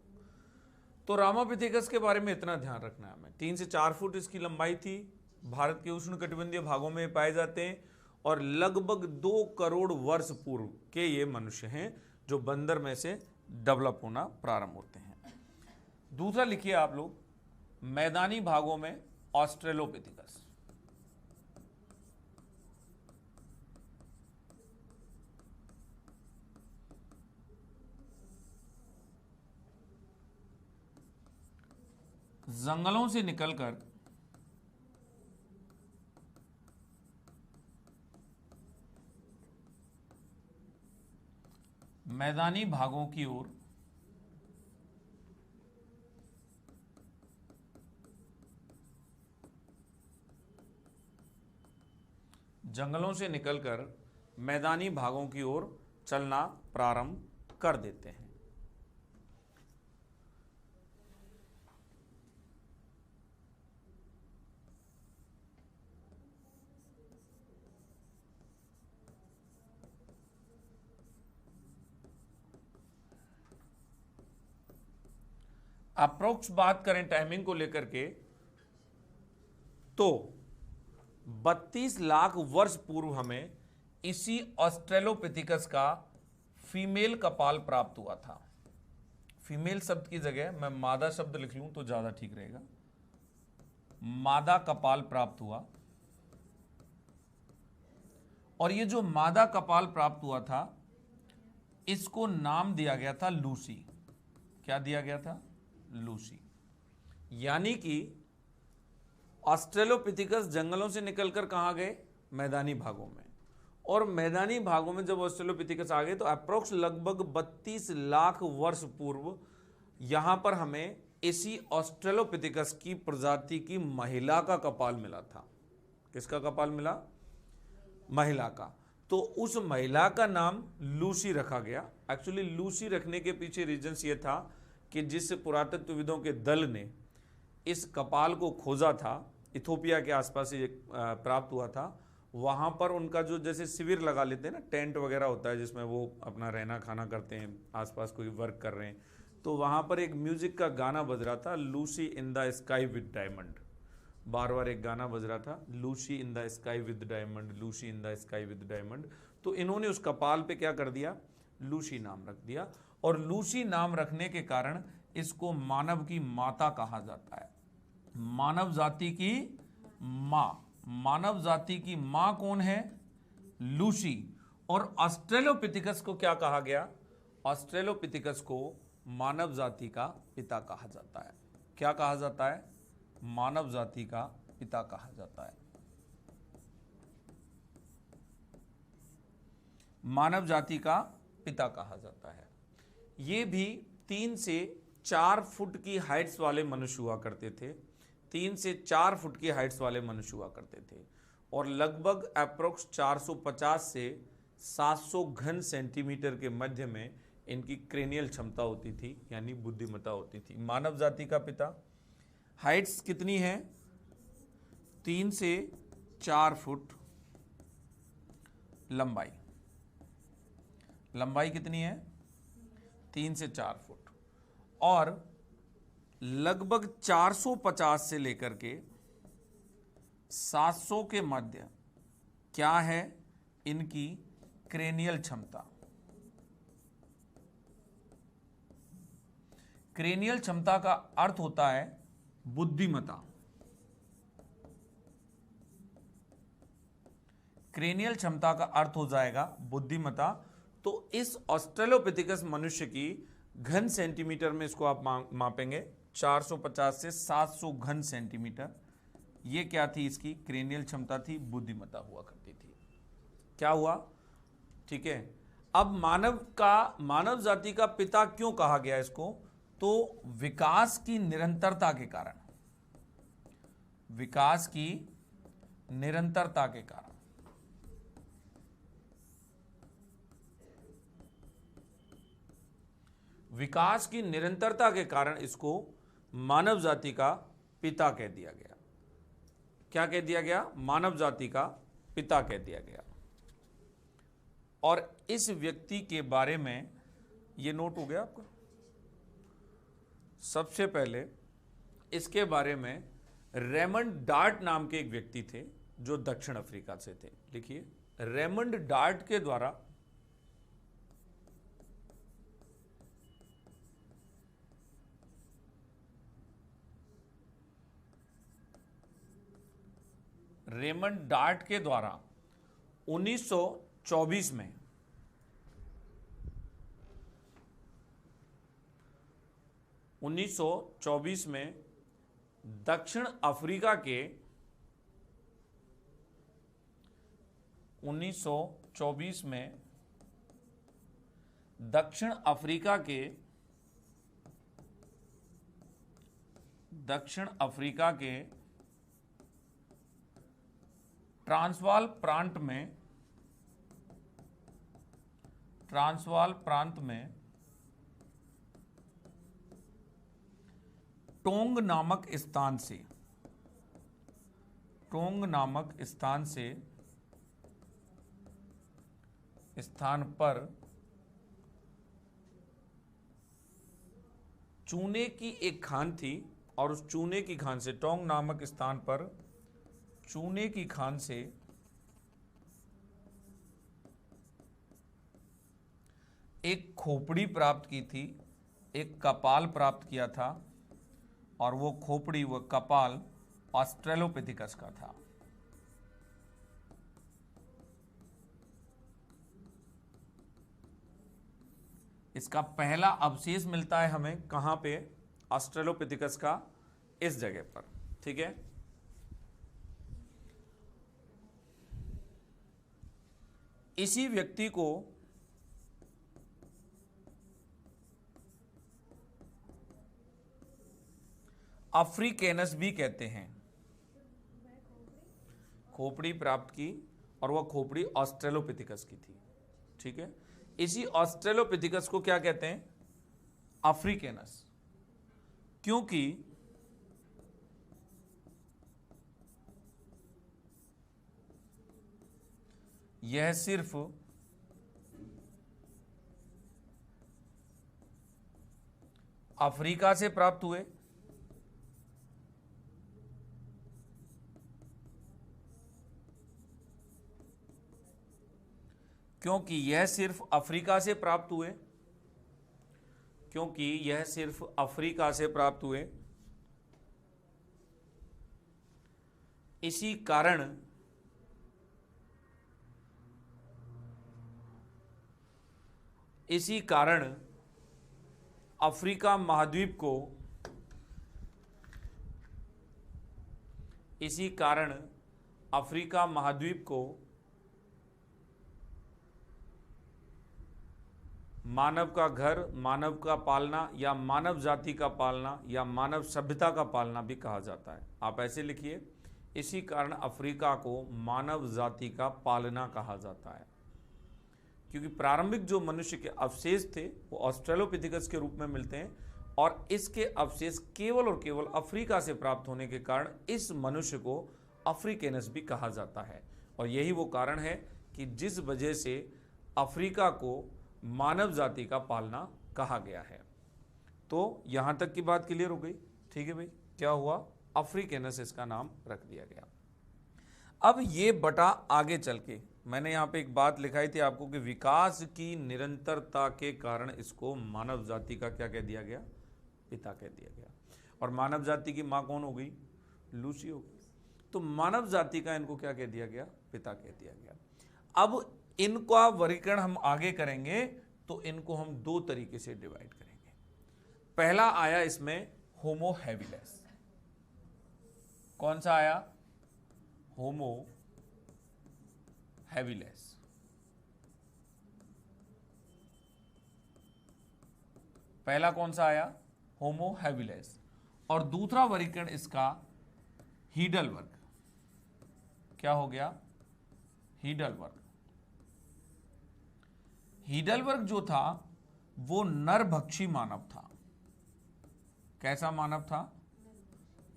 तो रामापिथेकस के बारे में इतना ध्यान रखना है हमें। 3 से 4 फुट इसकी लंबाई थी, भारत के उष्ण कटिबंधीय भागों में पाए जाते हैं और लगभग 2 करोड़ वर्ष पूर्व के ये मनुष्य हैं जो बंदर में से डेवलप होना प्रारंभ होते हैं। दूसरा लिखिए आप लोग, मैदानी भागों में ऑस्ट्रेलोपिथेकस। जंगलों से निकलकर मैदानी भागों की ओर जंगलों से निकलकर मैदानी भागों की ओर चलना प्रारंभ कर देते हैं। अप्रोक्स बात करें टाइमिंग को लेकर के तो 32 लाख वर्ष पूर्व हमें इसी ऑस्ट्रेलोपिथेकस का फीमेल कपाल प्राप्त हुआ था। फीमेल शब्द की जगह मैं मादा शब्द लिख लूं तो ज्यादा ठीक रहेगा। मादा कपाल प्राप्त हुआ और ये जो मादा कपाल प्राप्त हुआ था इसको नाम दिया गया था लूसी। क्या दिया गया था? लूसी। यानी कि ऑस्ट्रेलोपिथेकस जंगलों से निकलकर कहां गए? मैदानी भागों में। और मैदानी भागों में जब ऑस्ट्रेलोपिथेकस आ गए तो अप्रोक्स लगभग 32 लाख वर्ष पूर्व यहां पर हमें इसी ऑस्ट्रेलोपिथेकस की प्रजाति की महिला का कपाल मिला था। किसका कपाल मिला? महिला का। तो उस महिला का नाम लूसी रखा गया। एक्चुअली लूसी रखने के पीछे रीजंस ये था कि जिस पुरातत्वविदों के दल ने इस कपाल को खोजा था, इथोपिया के आसपास ये प्राप्त हुआ था, वहाँ पर उनका जो जैसे शिविर लगा लेते हैं ना, टेंट वगैरह होता है जिसमें वो अपना रहना खाना करते हैं, आसपास कोई वर्क कर रहे हैं, तो वहाँ पर एक म्यूजिक का गाना बज रहा था, Lucy in the sky with diamond. बार बार एक गाना बज रहा था, Lucy in the sky with diamond, Lucy in the sky with diamond. तो इन्होंने उस कपाल पे क्या कर दिया? लूसी नाम रख दिया। और लूसी नाम रखने के कारण इसको मानव की माता कहा जाता है। मानव जाति की मां। मानव जाति की मां कौन है? लूसी। और ऑस्ट्रेलोपिथेकस को क्या कहा गया? ऑस्ट्रेलोपिथिकस को मानव जाति का पिता कहा जाता है। क्या कहा जाता है? मानव जाति का पिता कहा जाता है। मानव जाति का पिता कहा जाता है। ये भी 3 से 4 फुट की हाइट्स वाले मनुष्य हुआ करते थे। 3 से 4 फुट की हाइट्स वाले मनुष्य हुआ करते थे और लगभग अप्रोक्स 450 से 700 घन सेंटीमीटर के मध्य में इनकी क्रेनियल क्षमता होती थी, यानी बुद्धिमत्ता होती थी। मानव जाति का पिता। हाइट्स कितनी है? 3 से 4 फुट लंबाई। लंबाई कितनी है? 3 से 4 फुट। और लगभग 450 से लेकर के 700 के मध्य क्या है इनकी क्रेनियल क्षमता। क्रेनियल क्षमता का अर्थ होता है बुद्धिमत्ता। क्रेनियल क्षमता का अर्थ हो जाएगा बुद्धिमत्ता। तो इस ऑस्ट्रेलोपिथिकस मनुष्य की घन सेंटीमीटर में इसको आप मापेंगे 450 से 700 घन सेंटीमीटर। ये क्या थी? इसकी क्रेनियल क्षमता थी, बुद्धिमत्ता हुआ करती थी। क्या हुआ? ठीक है। अब मानव जाति का पिता क्यों कहा गया इसको? तो विकास की निरंतरता के कारण, विकास की निरंतरता के कारण, विकास की निरंतरता के कारण इसको मानव जाति का पिता कह दिया गया। क्या कह दिया गया? मानव जाति का पिता कह दिया गया। और इस व्यक्ति के बारे में ये नोट हो गया आपका। सबसे पहले इसके बारे में रेमंड डार्ट नाम के एक व्यक्ति थे जो दक्षिण अफ्रीका से थे। लिखिए, रेमंड डार्ट के द्वारा रेमंड डार्ट के द्वारा 1924 में दक्षिण अफ्रीका के 1924 में दक्षिण अफ्रीका के ट्रांसवाल प्रांत में टोंग नामक स्थान पर चूने की एक खान थी और उस चूने की खान से, टोंग नामक स्थान पर चूने की खान से एक खोपड़ी प्राप्त की थी, एक कपाल प्राप्त किया था और वो खोपड़ी, वो कपाल ऑस्ट्रेलोपिथिकस का था। इसका पहला अवशेष मिलता है हमें कहां पे? ऑस्ट्रेलोपिथिकस का इस जगह पर। ठीक है। इसी व्यक्ति को अफ्रीकेनस भी कहते हैं। खोपड़ी प्राप्त की और वह खोपड़ी ऑस्ट्रेलोपिथिकस की थी। ठीक है। इसी ऑस्ट्रेलोपिथिकस को क्या कहते हैं? अफ्रीकेनस। क्योंकि यह सिर्फ अफ्रीका से प्राप्त हुए, क्योंकि यह सिर्फ अफ्रीका से प्राप्त हुए, इसी कारण इसी कारण अफ्रीका महाद्वीप को मानव का घर, मानव का पालना या मानव जाति का पालना या मानव सभ्यता का पालना भी कहा जाता है। आप ऐसे लिखिए, इसी कारण अफ्रीका को मानव जाति का पालना कहा जाता है, क्योंकि प्रारंभिक जो मनुष्य के अवशेष थे वो ऑस्ट्रेलोपिथेकस के रूप में मिलते हैं और इसके अवशेष केवल और केवल अफ्रीका से प्राप्त होने के कारण इस मनुष्य को अफ्रीकेनस भी कहा जाता है। और यही वो कारण है कि जिस वजह से अफ्रीका को मानव जाति का पालना कहा गया है। तो यहां तक की बात क्लियर हो गई, ठीक है भाई। क्या हुआ, अफ्रीकेनस इसका नाम रख दिया गया। अब ये बटा आगे चल के मैंने यहाँ पे एक बात लिखाई थी आपको कि विकास की निरंतरता के कारण इसको मानव जाति का क्या कह दिया गया, पिता कह दिया गया। और मानव जाति की माँ कौन हो गई, लूसी हो गई। तो मानव जाति का इनको क्या कह दिया गया, पिता कह दिया गया। अब इनका वर्गीकरण हम आगे करेंगे तो इनको हम दो तरीके से डिवाइड करेंगे। पहला आया इसमें होमो हैबिलिस। कौन सा आया, होमो हैबिलिस। पहला कौन सा आया, होमो हैबिलिस। और दूसरा वर्गीकरण इसका हीडलबर्ग। क्या हो गया, हीडलबर्ग। हीडलबर्ग जो था वो नरभक्षी मानव था। कैसा मानव था,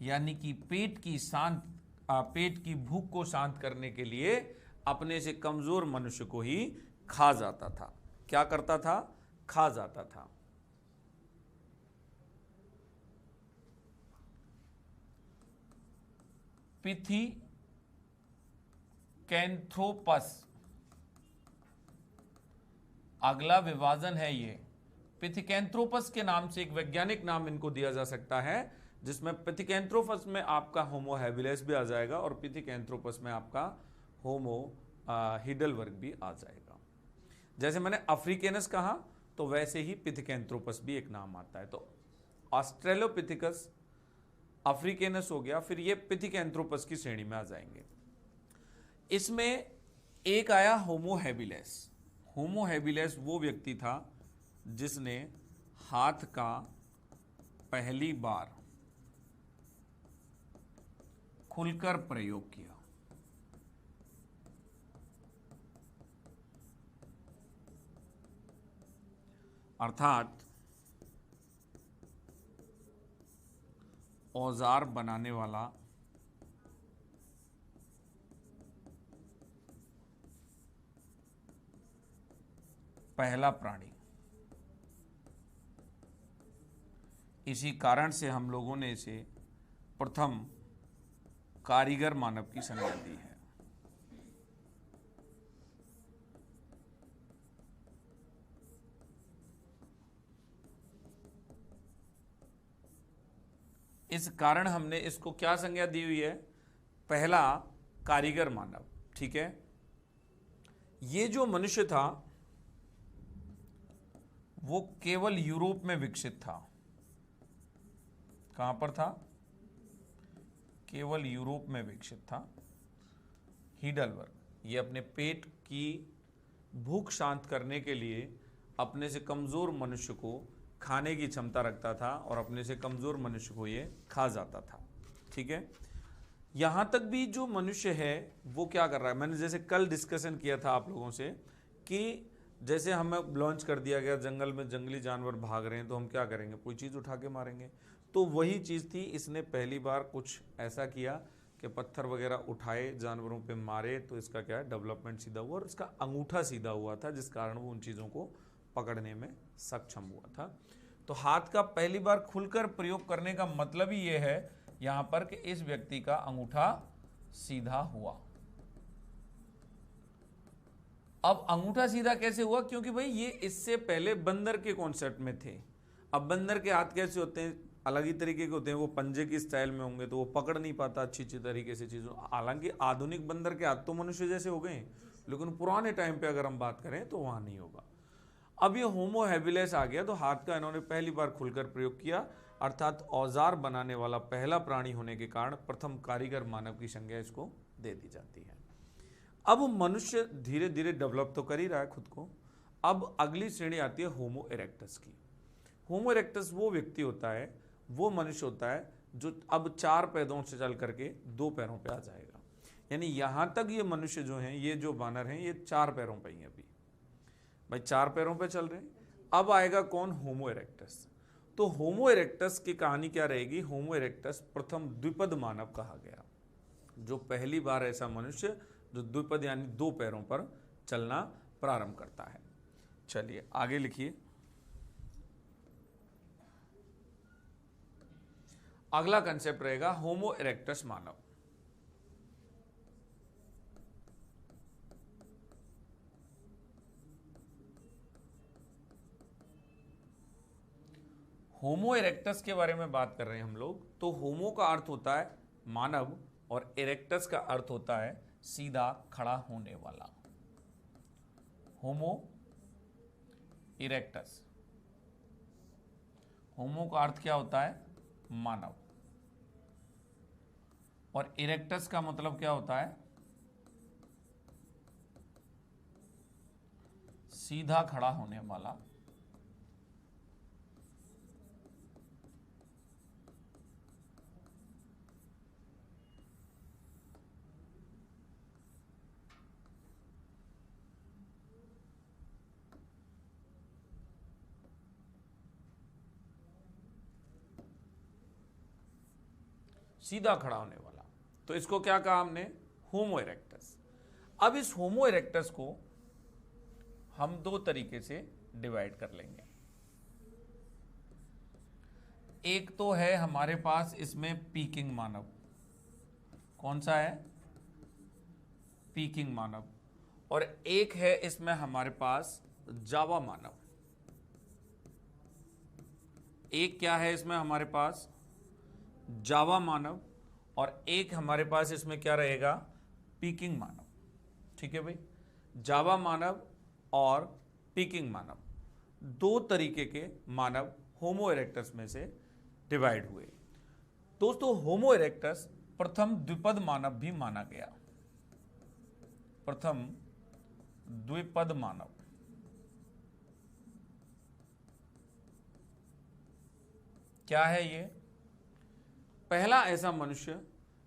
यानी कि पेट की भूख को शांत करने के लिए अपने से कमजोर मनुष्य को ही खा जाता था। क्या करता था, खा जाता था। पिथिकैंथ्रोपस, अगला विभाजन है ये। पिथिकैंथ्रोपस के नाम से एक वैज्ञानिक नाम इनको दिया जा सकता है, जिसमें पिथिकैंथ्रोपस में आपका होमो हैबिलिस भी आ जाएगा और पिथिकैंथ्रोपस में आपका होमो हीडलबर्ग भी आ जाएगा। जैसे मैंने अफ्रीकेनस कहा तो वैसे ही पिथिकैंथ्रोपस भी एक नाम आता है। तो ऑस्ट्रेलोपिथेकस अफ्रीकेनस हो गया, फिर ये पिथिकैंथ्रोपस की श्रेणी में आ जाएंगे। इसमें एक आया होमो हैबिलिस। होमो हैबिलिस वो व्यक्ति था जिसने हाथ का पहली बार खुलकर प्रयोग किया। अर्थात औजार बनाने वाला पहला प्राणी। इसी कारण से हम लोगों ने इसे प्रथम कारीगर मानव की संज्ञा दी है। इस कारण हमने इसको क्या संज्ञा दी हुई है, पहला कारीगर मानव। ठीक है, ये जो मनुष्य था वो केवल यूरोप में विकसित था। कहां पर था, केवल यूरोप में विकसित था। हीडलबर्ग ये अपने पेट की भूख शांत करने के लिए अपने से कमजोर मनुष्य को खाने की क्षमता रखता था और अपने से कमजोर मनुष्य को ये खा जाता था। ठीक है, यहां तक भी जो मनुष्य है वो क्या कर रहा है, मैंने जैसे कल डिस्कशन किया था आप लोगों से कि जैसे हमें लॉन्च कर दिया गया, जंगल में जंगली जानवर भाग रहे हैं तो हम क्या करेंगे, कोई चीज़ उठा के मारेंगे। तो वही चीज़ थी, इसने पहली बार कुछ ऐसा किया कि पत्थर वगैरह उठाए, जानवरों पे मारे, तो इसका क्या है, डेवलपमेंट सीधा हुआ और इसका अंगूठा सीधा हुआ था, जिस कारण वो उन चीज़ों को पकड़ने में सक्षम हुआ था। तो हाथ का पहली बार खुलकर प्रयोग करने का मतलब ही ये है यहाँ पर कि इस व्यक्ति का अंगूठा सीधा हुआ। अब अंगूठा सीधा कैसे हुआ, क्योंकि भाई ये इससे पहले बंदर के कॉन्सेप्ट में थे। अब बंदर के हाथ कैसे होते हैं, अलग ही तरीके के होते हैं, वो पंजे की स्टाइल में होंगे तो वो पकड़ नहीं पाता अच्छी तरीके से चीज़ों। हालांकि आधुनिक बंदर के हाथ तो मनुष्य जैसे हो गए, लेकिन पुराने टाइम पे अगर हम बात करें तो वहाँ नहीं होगा। अब ये होमो हैबिलिस आ गया तो हाथ का इन्होंने पहली बार खुलकर प्रयोग किया, अर्थात औजार बनाने वाला पहला प्राणी होने के कारण प्रथम कारीगर मानव की संज्ञा इसको दे दी जाती है। अब मनुष्य धीरे धीरे डेवलप तो कर ही रहा है खुद को। अब अगली श्रेणी आती है होमो इरेक्टस की। होमो इरेक्टस वो व्यक्ति होता है, वो मनुष्य होता है जो अब 4 पैरों से चल करके 2 पैरों पे आ जाएगा। यानी यहां तक ये मनुष्य जो हैं, ये जो वानर हैं, ये 4 पैरों पे ही हैं अभी भाई, 4 पैरों पे चल रहे हैं। अब आएगा कौन? होमो इरेक्टस। तो होमो इरेक्टस की कहानी क्या रहेगी? होमो इरेक्टस प्रथम द्विपद मानव कहा गया, जो पहली बार ऐसा मनुष्य जो द्विपद यानी 2 पैरों पर चलना प्रारंभ करता है। चलिए आगे लिखिए। अगला कंसेप्ट रहेगा होमो इरेक्टस मानव। होमो इरेक्टस के बारे में बात कर रहे हैं हम लोग। तो होमो का अर्थ होता है मानव और इरेक्टस का अर्थ होता है सीधा खड़ा होने वाला। होमो इरेक्टस, होमो का अर्थ क्या होता है? मानव। और इरेक्टस का मतलब क्या होता है? सीधा खड़ा होने वाला। सीधा खड़ा होने वाला। तो इसको क्या कहा हमने? होमो इरेक्टस। अब इस होमो इरेक्टस को हम 2 तरीके से डिवाइड कर लेंगे। एक तो है हमारे पास इसमें पीकिंग मानव। कौन सा है? पीकिंग मानव। और एक है इसमें हमारे पास जावा मानव। एक क्या है इसमें हमारे पास? जावा मानव। और एक हमारे पास इसमें क्या रहेगा? पीकिंग मानव। ठीक है भाई, जावा मानव और पीकिंग मानव, 2 तरीके के मानव होमो इरेक्टस में से डिवाइड हुए। दोस्तों होमो इरेक्टस प्रथम द्विपद मानव भी माना गया। प्रथम द्विपद मानव। क्या है ये? पहला ऐसा मनुष्य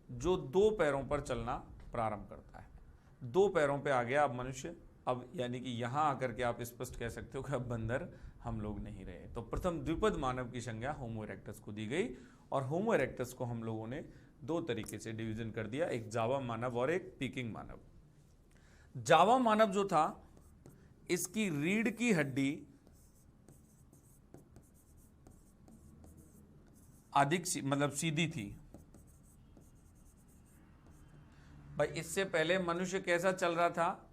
जो 2 पैरों पर चलना प्रारंभ करता है। 2 पैरों पे आ गया अब मनुष्य। अब यानी कि यहां आकर के आप स्पष्ट कह सकते हो कि अब बंदर हम लोग नहीं रहे। तो प्रथम द्विपद मानव की संज्ञा होमो इरेक्टस को दी गई। और होमो इरेक्टस को हम लोगों ने 2 तरीके से डिवीजन कर दिया, एक जावा मानव और एक पीकिंग मानव। जावा मानव जो था, इसकी रीढ़ की हड्डी अधिक मतलब सीधी थी। भाई इससे पहले मनुष्य कैसा चल रहा था?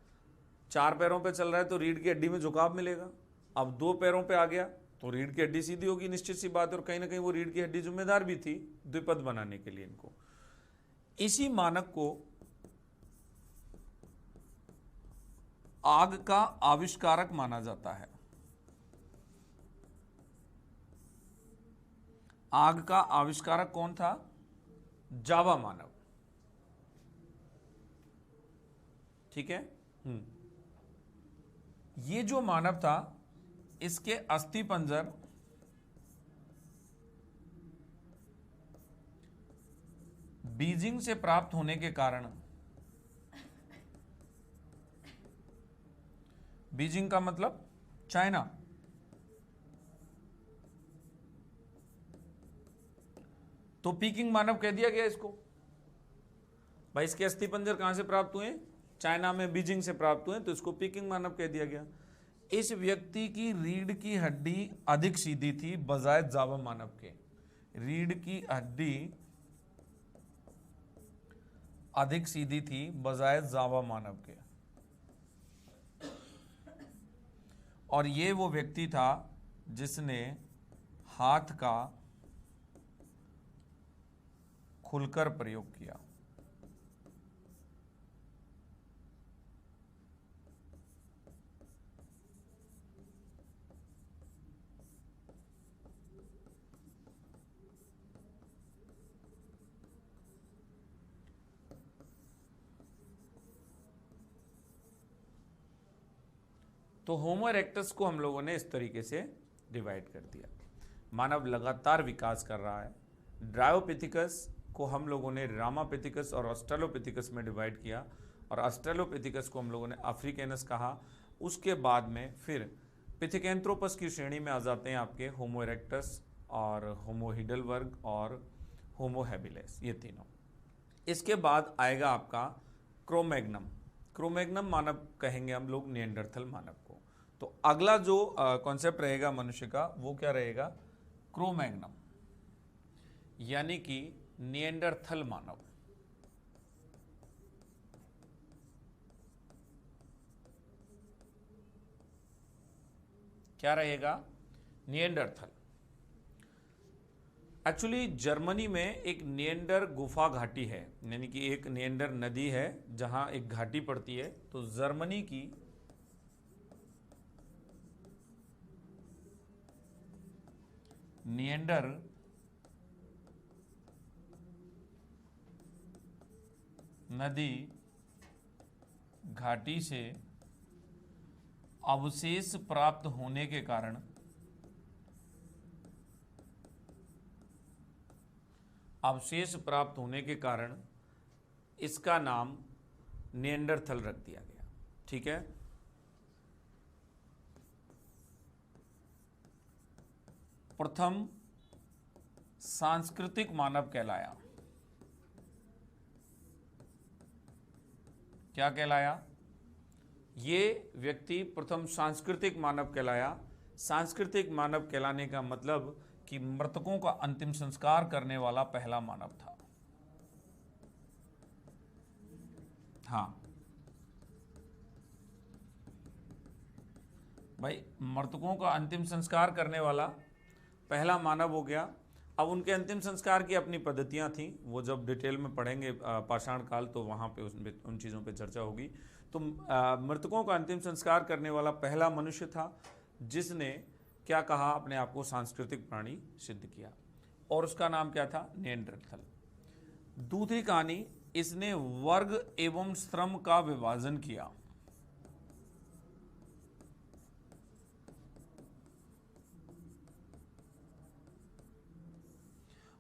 4 पैरों पे चल रहा है तो रीढ़ की हड्डी में झुकाव मिलेगा। अब 2 पैरों पे आ गया तो रीढ़ की हड्डी सीधी होगी, निश्चित सी बात है। और कहीं ना कहीं वो रीढ़ की हड्डी जिम्मेदार भी थी द्विपद बनाने के लिए इनको। इसी मानक को आग का आविष्कारक माना जाता है। आग का आविष्कारक कौन था? जावा मानव। ठीक है। ये जो मानव था, इसके अस्थि पंजर बीजिंग से प्राप्त होने के कारण, बीजिंग का मतलब चाइना, तो पीकिंग मानव कह दिया गया इसको। भाई इसके अस्थि पंजर कहां से प्राप्त हुए? चाइना में बीजिंग से प्राप्त हुए, तो इसको पीकिंग मानव कह दिया गया। इस व्यक्ति की रीढ़ की हड्डी अधिक सीधी थी बजाय जावा मानव के। रीढ़ की हड्डी अधिक सीधी थी बजाय जावा मानव के। और ये वो व्यक्ति था जिसने हाथ का खुलकर प्रयोग किया। तो होमो इरेक्टस को हम लोगों ने इस तरीके से डिवाइड कर दिया। मानव लगातार विकास कर रहा है। ड्रायोपिथिकस को हम लोगों ने रामापिथिकस और ऑस्ट्रेलोपिथिकस में डिवाइड किया, और ऑस्ट्रेलोपिथिकस को हम लोगों ने अफ्रीकेनस कहा। उसके बाद में फिर पिथिकेंथ्रोपस की श्रेणी में आ जाते हैं आपके होमो इरेक्टस और होमो हिडलबर्ग और होमो हैबिलिस, ये तीनों। इसके बाद आएगा आपका क्रोमैग्नम। क्रोमैग्नम मानव कहेंगे हम लोग निएंडरथल मानव को। तो अगला जो कॉन्सेप्ट रहेगा मनुष्य का वो क्या रहेगा? क्रोमैग्नम, यानी कि निएंडरथल मानव। क्या रहेगा? निएंडरथल। एक्चुअली जर्मनी में एक निएंडर गुफा घाटी है, यानी कि एक निएंडर नदी है जहां एक घाटी पड़ती है। तो जर्मनी की निएंडर नदी घाटी से अवशेष प्राप्त होने के कारण इसका नाम निएंडरथल रख दिया गया। ठीक है। प्रथम सांस्कृतिक मानव कहलाया। क्या कहलाया? ये व्यक्ति प्रथम सांस्कृतिक मानव कहलाया। सांस्कृतिक मानव कहलाने का मतलब कि मृतकों का अंतिम संस्कार करने वाला पहला मानव था। हाँ भाई, मृतकों का अंतिम संस्कार करने वाला पहला मानव हो गया। अब उनके अंतिम संस्कार की अपनी पद्धतियां थी, वो जब डिटेल में पढ़ेंगे पाषाण काल तो वहां पे उन चीज़ों पे चर्चा होगी। तो मृतकों का अंतिम संस्कार करने वाला पहला मनुष्य था जिसने क्या कहा, अपने आप को सांस्कृतिक प्राणी सिद्ध किया, और उसका नाम क्या था? निएंडरथल। दूसरी कहानी, इसने वर्ग एवं श्रम का विभाजन किया।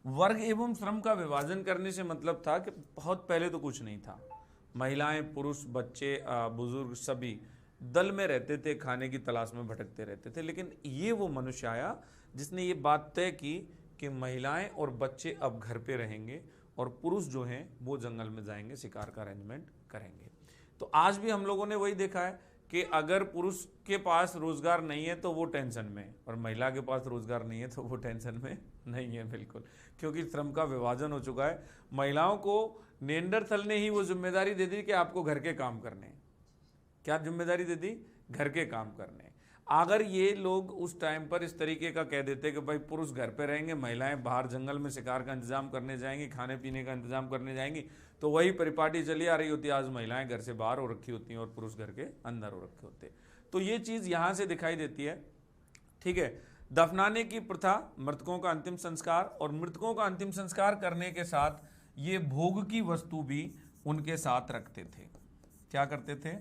वर्ग एवं श्रम का विभाजन करने से मतलब था कि बहुत पहले तो कुछ नहीं था। महिलाएं, पुरुष, बच्चे, बुजुर्ग सभी दल में रहते थे, खाने की तलाश में भटकते रहते थे। लेकिन ये वो मनुष्य आया जिसने ये बात तय की कि महिलाएं और बच्चे अब घर पे रहेंगे और पुरुष जो हैं वो जंगल में जाएंगे, शिकार का अरेंजमेंट करेंगे। तो आज भी हम लोगों ने वही देखा है कि अगर पुरुष के पास रोजगार नहीं है तो वो टेंशन में है, और महिला के पास रोजगार नहीं है तो वो टेंशन में नहीं है, बिल्कुल, क्योंकि श्रम का विभाजन हो चुका है। महिलाओं को निएंडरथल ने ही वो जिम्मेदारी दे दी कि आपको घर के काम करने हैं। क्या जिम्मेदारी दे दी? घर के काम करने। अगर ये लोग उस टाइम पर इस तरीके का कह देते कि भाई पुरुष घर पे रहेंगे, महिलाएं बाहर जंगल में शिकार का इंतजाम करने जाएंगी, खाने पीने का इंतजाम करने जाएंगी, तो वही परिपाटी चली आ रही होती। आज महिलाएं घर से बाहर हो रखी होती हैं और पुरुष घर के अंदर हो रखे होते। तो ये चीज़ यहाँ से दिखाई देती है। ठीक है। दफनाने की प्रथा, मृतकों का अंतिम संस्कार, और मृतकों का अंतिम संस्कार करने के साथ ये भोग की वस्तु भी उनके साथ रखते थे। क्या करते थे?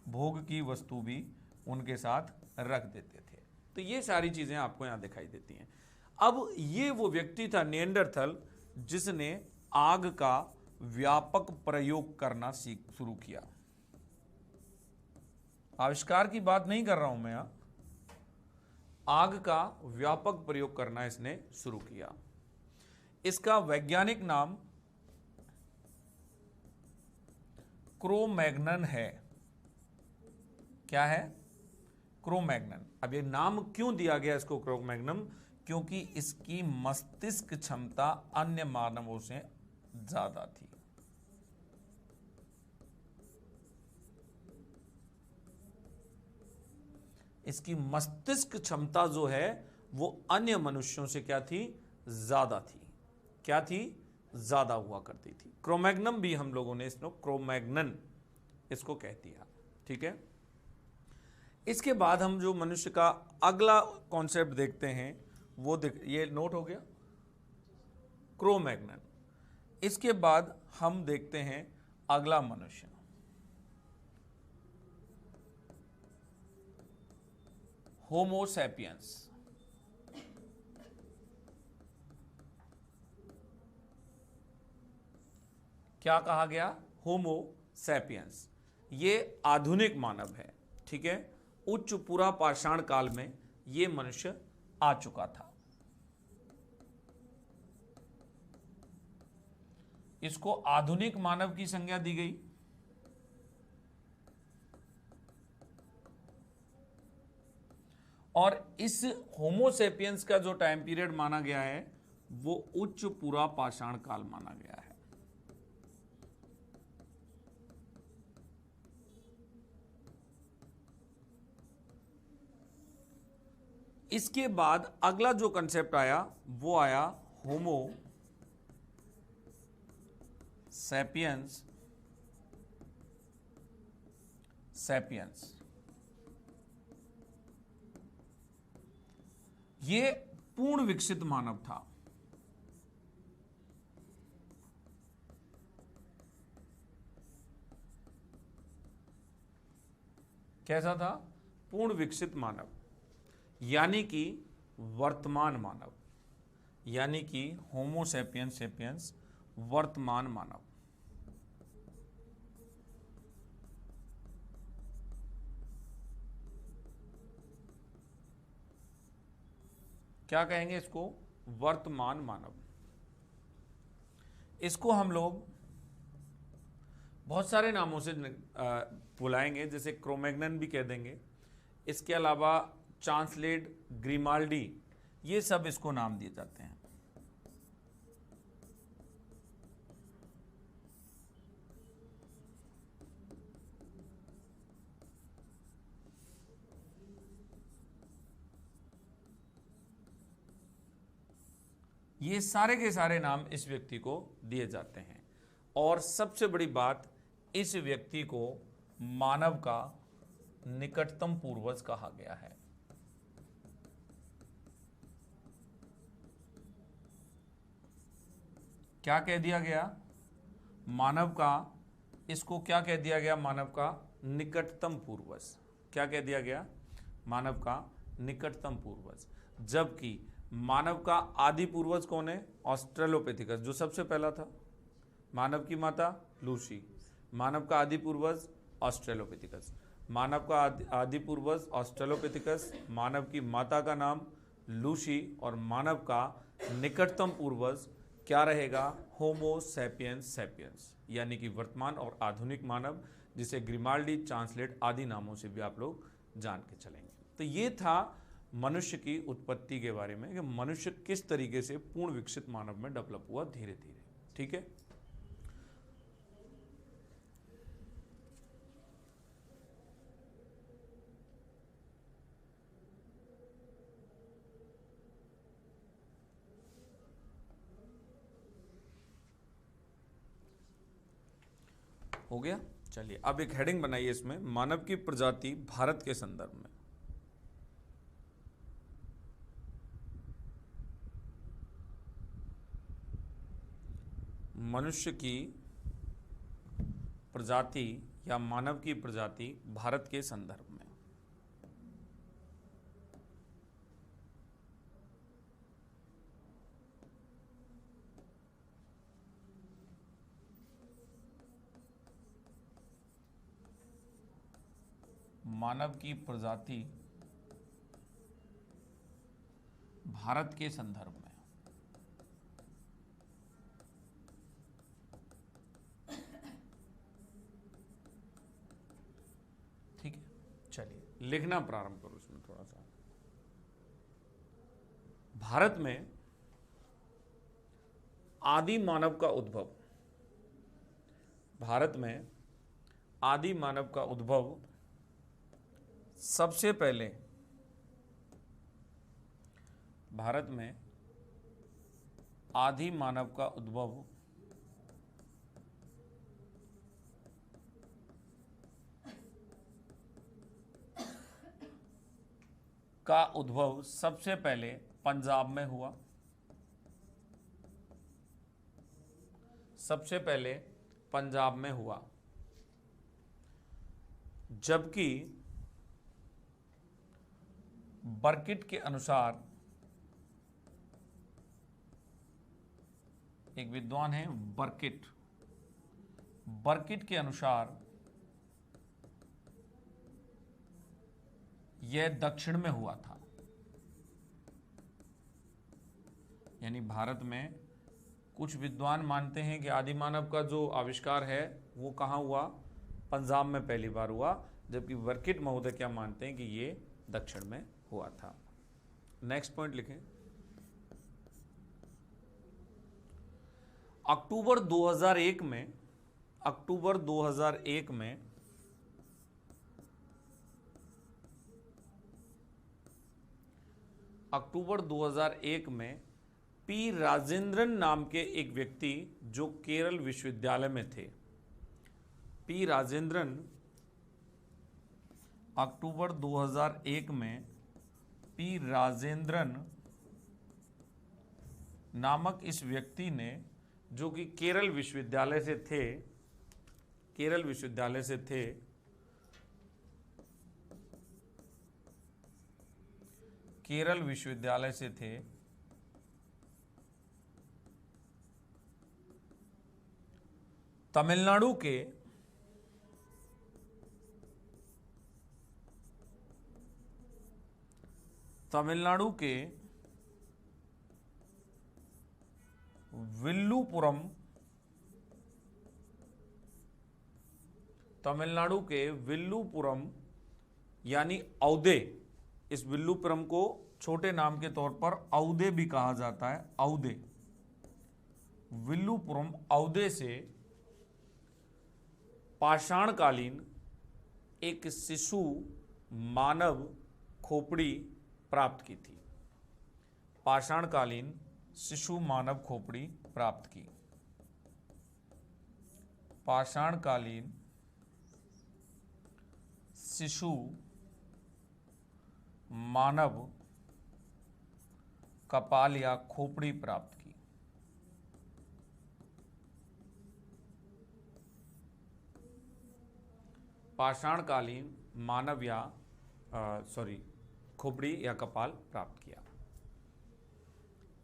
भोग की वस्तु भी उनके साथ रख देते थे। तो ये सारी चीजें आपको यहां दिखाई देती हैं। अब ये वो व्यक्ति था निएंडरथल जिसने आग का व्यापक प्रयोग करना शुरू किया। आविष्कार की बात नहीं कर रहा हूं मैं, आग का व्यापक प्रयोग करना इसने शुरू किया। इसका वैज्ञानिक नाम क्रोमैग्नन है। क्या है? क्रोमैग्नन। अब ये नाम क्यों दिया गया इसको क्रोमैग्नम? क्योंकि इसकी मस्तिष्क क्षमता अन्य मानवों से ज्यादा थी। इसकी मस्तिष्क क्षमता जो है वो अन्य मनुष्यों से क्या थी? ज्यादा थी। क्या थी? ज्यादा हुआ करती थी। क्रोमैग्नम भी हम लोगों ने इसको क्रोमैग्नन इसको कह दिया। ठीक है। इसके बाद हम जो मनुष्य का अगला कॉन्सेप्ट देखते हैं वो ये नोट हो गया, क्रोमैग्नन। इसके बाद हम देखते हैं अगला मनुष्य, होमो सैपियंस। क्या कहा गया? Homo sapiens. ये आधुनिक मानव है, ठीक है। उच्च पुरा पाषाण काल में ये मनुष्य आ चुका था। इसको आधुनिक मानव की संज्ञा दी गई। और इस होमो सेपियंस का जो टाइम पीरियड माना गया है वो उच्च पुरा पाषाण काल माना गया है। इसके बाद अगला जो कंसेप्ट आया वो आया होमो सैपियंस सैपियंस। ये पूर्ण विकसित मानव था। कैसा था? पूर्ण विकसित मानव, यानी कि वर्तमान मानव, यानी कि होमो सैपियंस सैपियंस वर्तमान मानव। क्या कहेंगे इसको? वर्तमान मानव। इसको हम लोग बहुत सारे नामों से बुलाएंगे, जैसे क्रोमैग्नन भी कह देंगे। इसके अलावा चांसलेट, ग्रिमाल्डी, ये सब इसको नाम दिए जाते हैं। ये सारे के सारे नाम इस व्यक्ति को दिए जाते हैं। और सबसे बड़ी बात, इस व्यक्ति को मानव का निकटतम पूर्वज कहा गया है। क्या कह दिया गया? मानव का, इसको क्या कह दिया गया? मानव का निकटतम पूर्वज। क्या कह दिया गया? मानव का निकटतम पूर्वज। जबकि मानव का आदि पूर्वज कौन है? ऑस्ट्रेलोपिथेकस, जो सबसे पहला था। मानव की माता लूसी। मानव का आदि पूर्वज ऑस्ट्रेलोपिथेकस। मानव का आदि पूर्वज ऑस्ट्रेलोपिथेकस, मानव की माता का नाम लूसी, और मानव का निकटतम पूर्वज क्या रहेगा? होमो सैपियंस सैपियंस, यानी कि वर्तमान और आधुनिक मानव, जिसे ग्रिमाल्डी, चांसलेट आदि नामों से भी आप लोग जान के चलेंगे। तो ये था मनुष्य की उत्पत्ति के बारे में, कि मनुष्य किस तरीके से पूर्ण विकसित मानव में डेवलप हुआ धीरे धीरे। ठीक है। हो गया। चलिए अब एक हेडिंग बनाइए इसमें, मानव की प्रजाति भारत के संदर्भ में। मनुष्य की प्रजाति या मानव की प्रजाति भारत के संदर्भ में। मानव की प्रजाति भारत के संदर्भ में। ठीक है, चलिए लिखना प्रारंभ करो इसमें थोड़ा सा। भारत में आदि मानव का उद्भव, भारत में आदि मानव का उद्भव सबसे पहले, भारत में आदि मानव का उद्भव सबसे पहले पंजाब में हुआ। सबसे पहले पंजाब में हुआ, जबकि बर्किट के अनुसार, एक विद्वान है बर्किट, बर्किट के अनुसार यह दक्षिण में हुआ था। यानी भारत में कुछ विद्वान मानते हैं कि आदि मानव का जो आविष्कार है वो कहाँ हुआ, पंजाब में पहली बार हुआ, जबकि बर्किट महोदय क्या मानते हैं कि ये दक्षिण में हुआ था। नेक्स्ट पॉइंट लिखें। अक्टूबर 2001 में, अक्टूबर 2001 में अक्टूबर 2001 में पी राजेंद्रन नाम के एक व्यक्ति जो केरल विश्वविद्यालय में थे, पी राजेंद्रन, अक्टूबर 2001 में पी राजेंद्रन नामक इस व्यक्ति ने, जो कि केरल विश्वविद्यालय से थे, केरल विश्वविद्यालय से थे, केरल विश्वविद्यालय से थे, तमिलनाडु के विल्लुपुरम, तमिलनाडु के विल्लुपुरम यानी औदे, इस विल्लुपुरम को छोटे नाम के तौर पर औदे भी कहा जाता है, औदे, विल्लुपुरम औदे से पाषाणकालीन एक शिशु मानव खोपड़ी प्राप्त की थी, पाषाणकालीन शिशु मानव खोपड़ी प्राप्त की, पाषाणकालीन शिशु मानव कपाल या खोपड़ी प्राप्त की। पाषाणकालीन मानव या खोपड़ी या कपाल प्राप्त किया।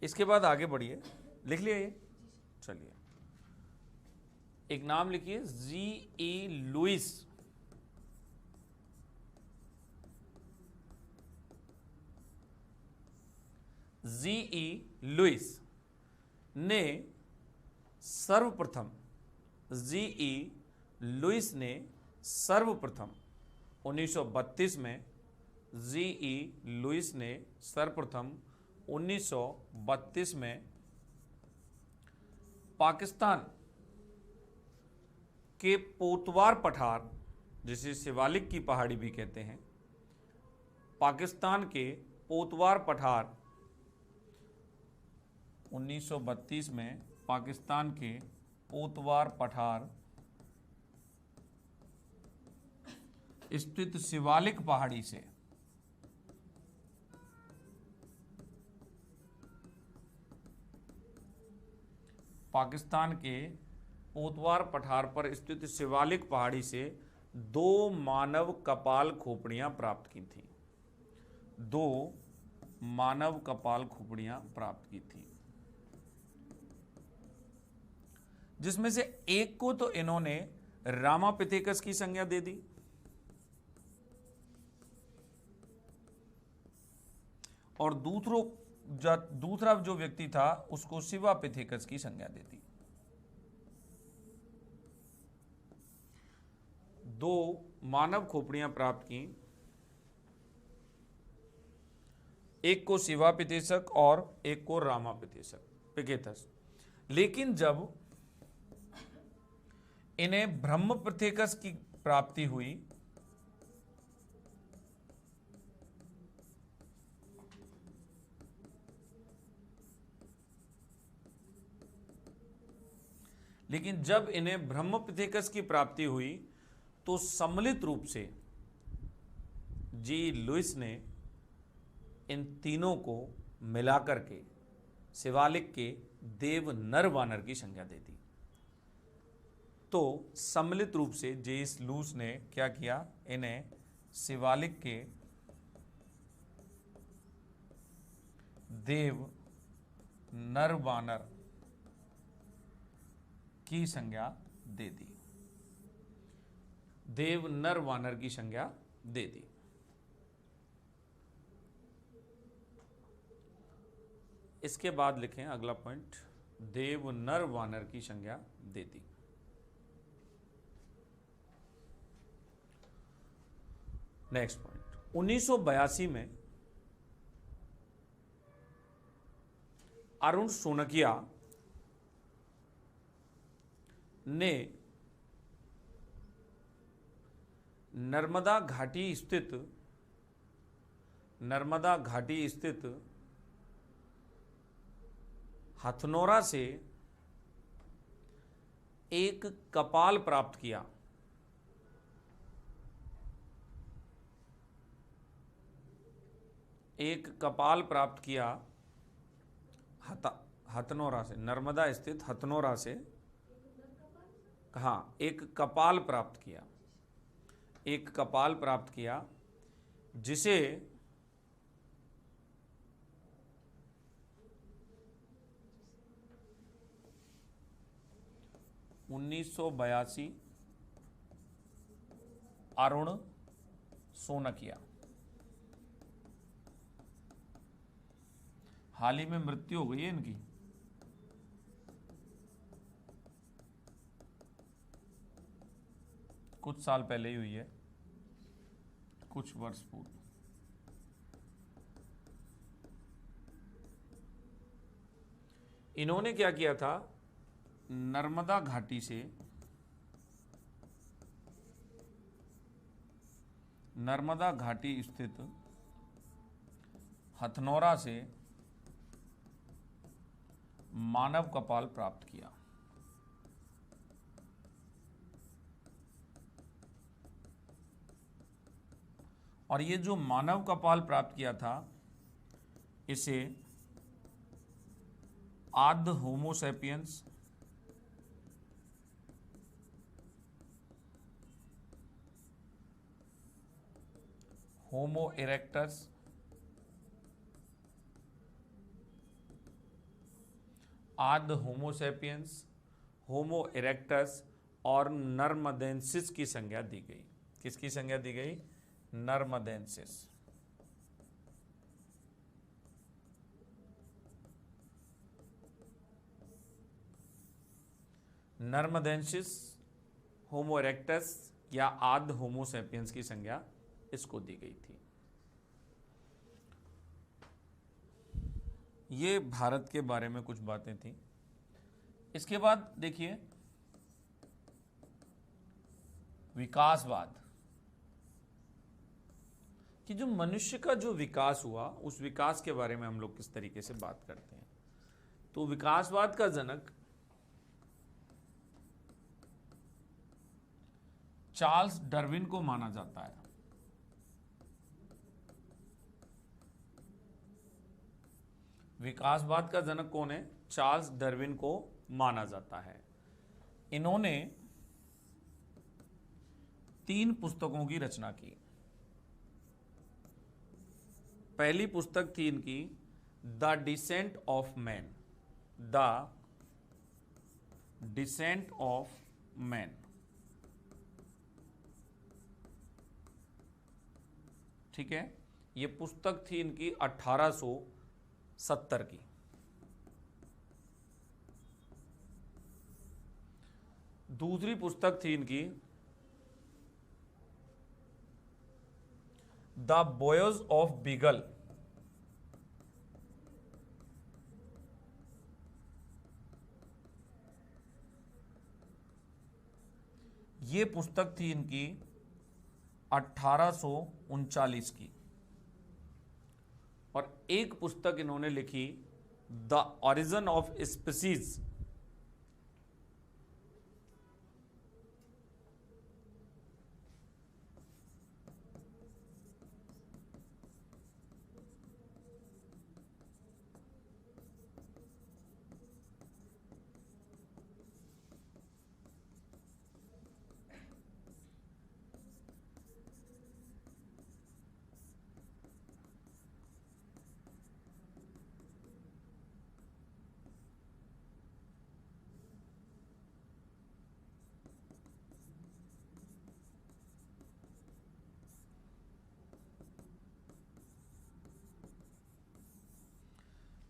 इसके बाद आगे बढ़िए, लिख लिया ये, चलिए एक नाम लिखिए, जी.ई. लुइस, जी.ई. लुइस ने सर्वप्रथम, जी.ई. लुइस ने सर्वप्रथम 1932 में, जी.ई. लुइस ने सर्वप्रथम 1932 में पाकिस्तान के पोतवार पठार, जिसे शिवालिक की पहाड़ी भी कहते हैं, पाकिस्तान के पोतवार पठार 1932 में पाकिस्तान के पोतवार पठार स्थित शिवालिक पहाड़ी से पाकिस्तान के पोतवार पठार पर स्थित शिवालिक पहाड़ी से 2 मानव कपाल खोपड़ियां प्राप्त की थी, 2 मानव कपाल खोपड़ियां प्राप्त की थी, जिसमें से एक को तो इन्होंने रामापिथेकस की संज्ञा दे दी, और दूसरा जो व्यक्ति था उसको शिवापिथेकस की संज्ञा दे दी। 2 मानव खोपड़ियां प्राप्त की, एक को शिवापिथेकस और एक को रामापिथेकस। लेकिन जब इन्हें ब्रह्मपिथेकस की प्राप्ति हुई, लेकिन जब इन्हें ब्रह्मपिथेकस की प्राप्ति हुई तो सम्मिलित रूप से जी लुइस ने इन तीनों को मिलाकर के शिवालिक के देव नर वानर की संज्ञा दे दी। तो सम्मिलित रूप से जे.एस. लुइस ने क्या किया, इन्हें शिवालिक के देव नर वानर की संज्ञा दे दी। देव नर वानर की संज्ञा दे दी। इसके बाद लिखें अगला पॉइंट, देव नर वानर की संज्ञा दे दी। नेक्स्ट पॉइंट, 1982 में अरुण सोनकिया ने नर्मदा घाटी स्थित हथनोरा से एक कपाल प्राप्त किया। एक कपाल प्राप्त किया हथनोरा से, नर्मदा स्थित हथनोरा से, हाँ, एक कपाल प्राप्त किया, एक कपाल प्राप्त किया जिसे 1982 अरुण सोनकिया, हाल ही में मृत्यु हो गई है इनकी, कुछ साल पहले ही हुई है, कुछ वर्ष पूर्व। इन्होंने क्या किया था, नर्मदा घाटी से, नर्मदा घाटी स्थित हथनोरा से मानव कपाल प्राप्त किया। और ये जो मानव कपाल प्राप्त किया था, इसे आद्य होमोसेपियंस, होमो इरेक्टस, आद्य होमोसेपियंस, होमो इरेक्टस और नर्मदेंसिस की संज्ञा दी गई। किसकी संज्ञा दी गई? नर्मदेंसिस। नर्मदेंसिस, होमो इरेक्टस या आद्य होमोसेपियंस की संज्ञा इसको दी गई थी। ये भारत के बारे में कुछ बातें थी। इसके बाद देखिए विकासवाद, कि जो मनुष्य का जो विकास हुआ, उस विकास के बारे में हम लोग किस तरीके से बात करते हैं। तो विकासवाद का जनक चार्ल्स डार्विन को माना जाता है। विकासवाद का जनक कौन है? चार्ल्स डार्विन को माना जाता है। इन्होंने 3 पुस्तकों की रचना की। पहली पुस्तक थी इनकी the descent of man, the descent of man. ठीक है, ये पुस्तक थी इनकी 1870 की। दूसरी पुस्तक थी इनकी द बॉयज ऑफ बीगल, ये पुस्तक थी इनकी 1839 की। और एक पुस्तक इन्होंने लिखी द ओरिजिन ऑफ स्पीसीज,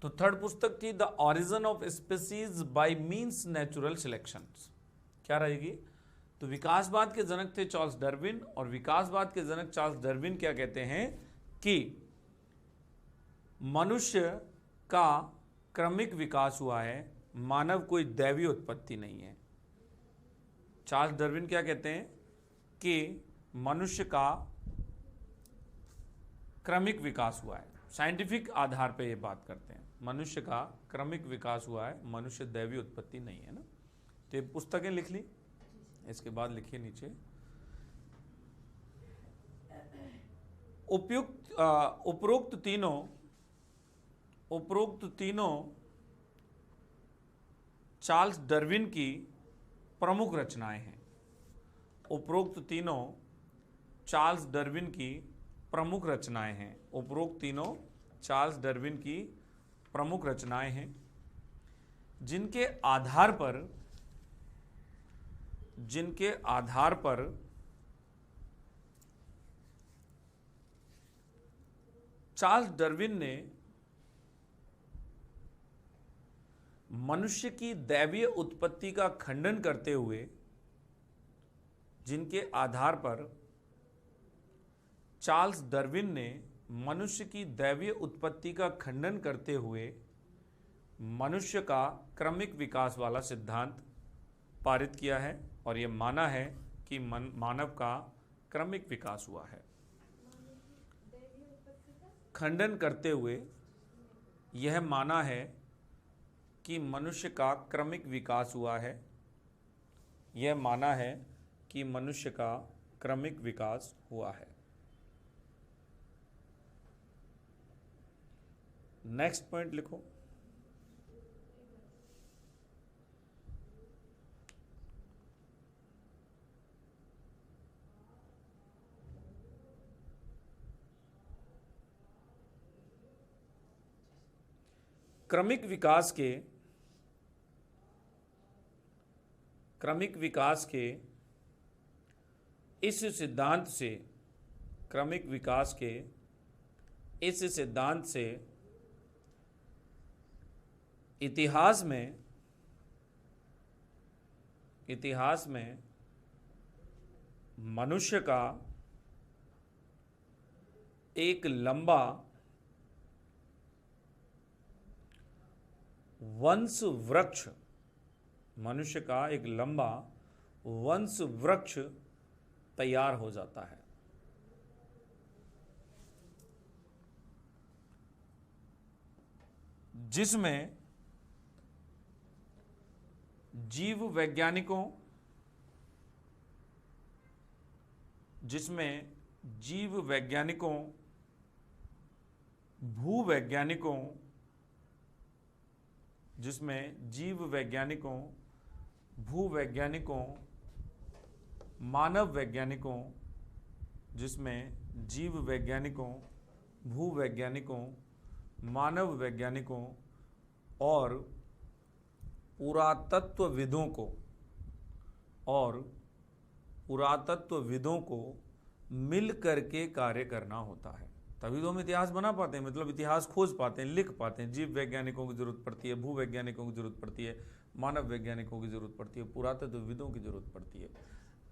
तो थर्ड पुस्तक थी the origin of species by means natural selection. क्या रहेगी? तो विकासवाद के जनक थे चार्ल्स डार्विन, और विकासवाद के जनक चार्ल्स डार्विन क्या कहते हैं कि मनुष्य का क्रमिक विकास हुआ है, मानव कोई दैवीय उत्पत्ति नहीं है। चार्ल्स डार्विन क्या कहते हैं कि मनुष्य का क्रमिक विकास हुआ है, साइंटिफिक आधार पे ये बात करते हैं, मनुष्य का क्रमिक विकास हुआ है, मनुष्य दैवीय उत्पत्ति नहीं है ना। तो ये पुस्तकें लिख ली, इसके बाद लिखिए नीचे उपरोक्त तीनों चार्ल्स डार्विन की प्रमुख रचनाएं हैं। उपरोक्त तीनों चार्ल्स डार्विन की प्रमुख रचनाएं हैं। उपरोक्त तीनों चार्ल्स डार्विन की प्रमुख रचनाएं हैं, जिनके आधार पर चार्ल्स डार्विन ने मनुष्य की दैवीय उत्पत्ति का खंडन करते हुए जिनके आधार पर चार्ल्स डार्विन ने मनुष्य की दैवीय उत्पत्ति का खंडन करते हुए मनुष्य का क्रमिक विकास वाला सिद्धांत पारित किया है, और यह माना है कि मानव का क्रमिक विकास हुआ है। खंडन करते हुए यह माना है कि मनुष्य का क्रमिक विकास हुआ है, यह माना है कि मनुष्य का क्रमिक विकास हुआ है। नेक्स्ट पॉइंट लिखो। क्रमिक विकास के इस सिद्धांत से इतिहास में मनुष्य का एक लंबा वंश वृक्ष तैयार हो जाता है। जिसमें जीव वैज्ञानिकों, भूवैज्ञानिकों, मानव वैज्ञानिकों, भूवैज्ञानिकों, मानव वैज्ञानिकों और पुरातत्वविदों को मिल करके कार्य करना होता है, तभी तो हम इतिहास बना पाते हैं, मतलब इतिहास खोज पाते हैं, लिख पाते हैं। जीव वैज्ञानिकों की जरूरत पड़ती है, भूवैज्ञानिकों की जरूरत पड़ती है, मानव वैज्ञानिकों की जरूरत पड़ती है, पुरातत्वविदों की जरूरत पड़ती है।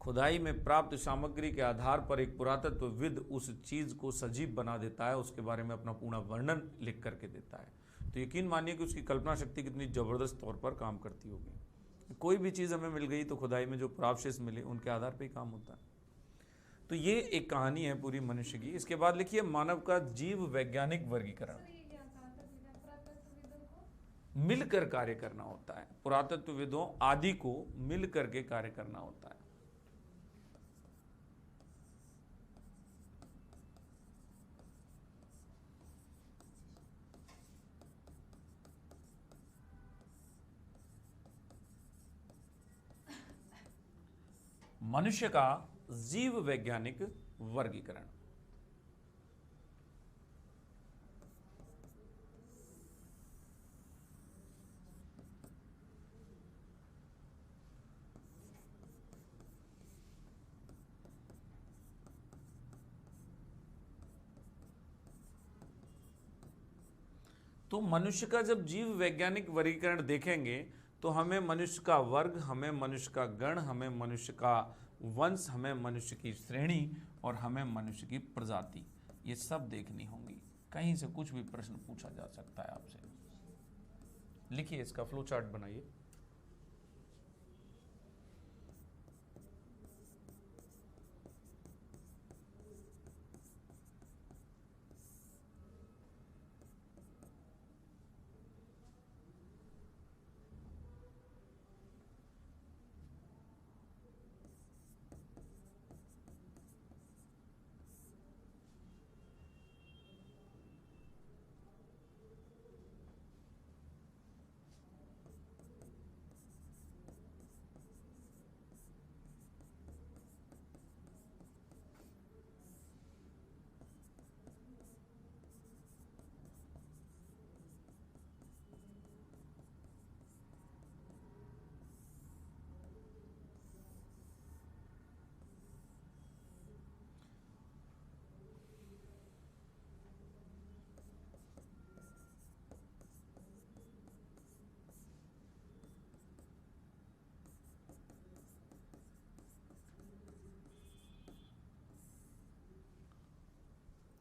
खुदाई में प्राप्त सामग्री के आधार पर एक पुरातत्वविद उस चीज को सजीव बना देता है, उसके बारे में अपना पूर्ण वर्णन लिख करके देता है। तो यकीन मानिए कि उसकी कल्पना शक्ति कितनी जबरदस्त तौर पर काम करती होगी। कोई भी चीज हमें मिल गई तो खुदाई में जो पुरावशेष मिले उनके आधार पर ही काम होता है। तो ये एक कहानी है पूरी मनुष्य की। इसके बाद लिखिए मानव का जीव वैज्ञानिक वर्गीकरण। मिलकर कार्य करना होता है, पुरातत्वविदों आदि को मिल करके कार्य करना होता है। मनुष्य का जीव वैज्ञानिक वर्गीकरण। तो मनुष्य का जब जीव वैज्ञानिक वर्गीकरण देखेंगे तो हमें मनुष्य का वर्ग, हमें मनुष्य का गण, हमें मनुष्य का वंश, हमें मनुष्य की श्रेणी और हमें मनुष्य की प्रजाति, ये सब देखनी होंगी। कहीं से कुछ भी प्रश्न पूछा जा सकता है आपसे। लिखिए, इसका फ्लो चार्ट बनाइए।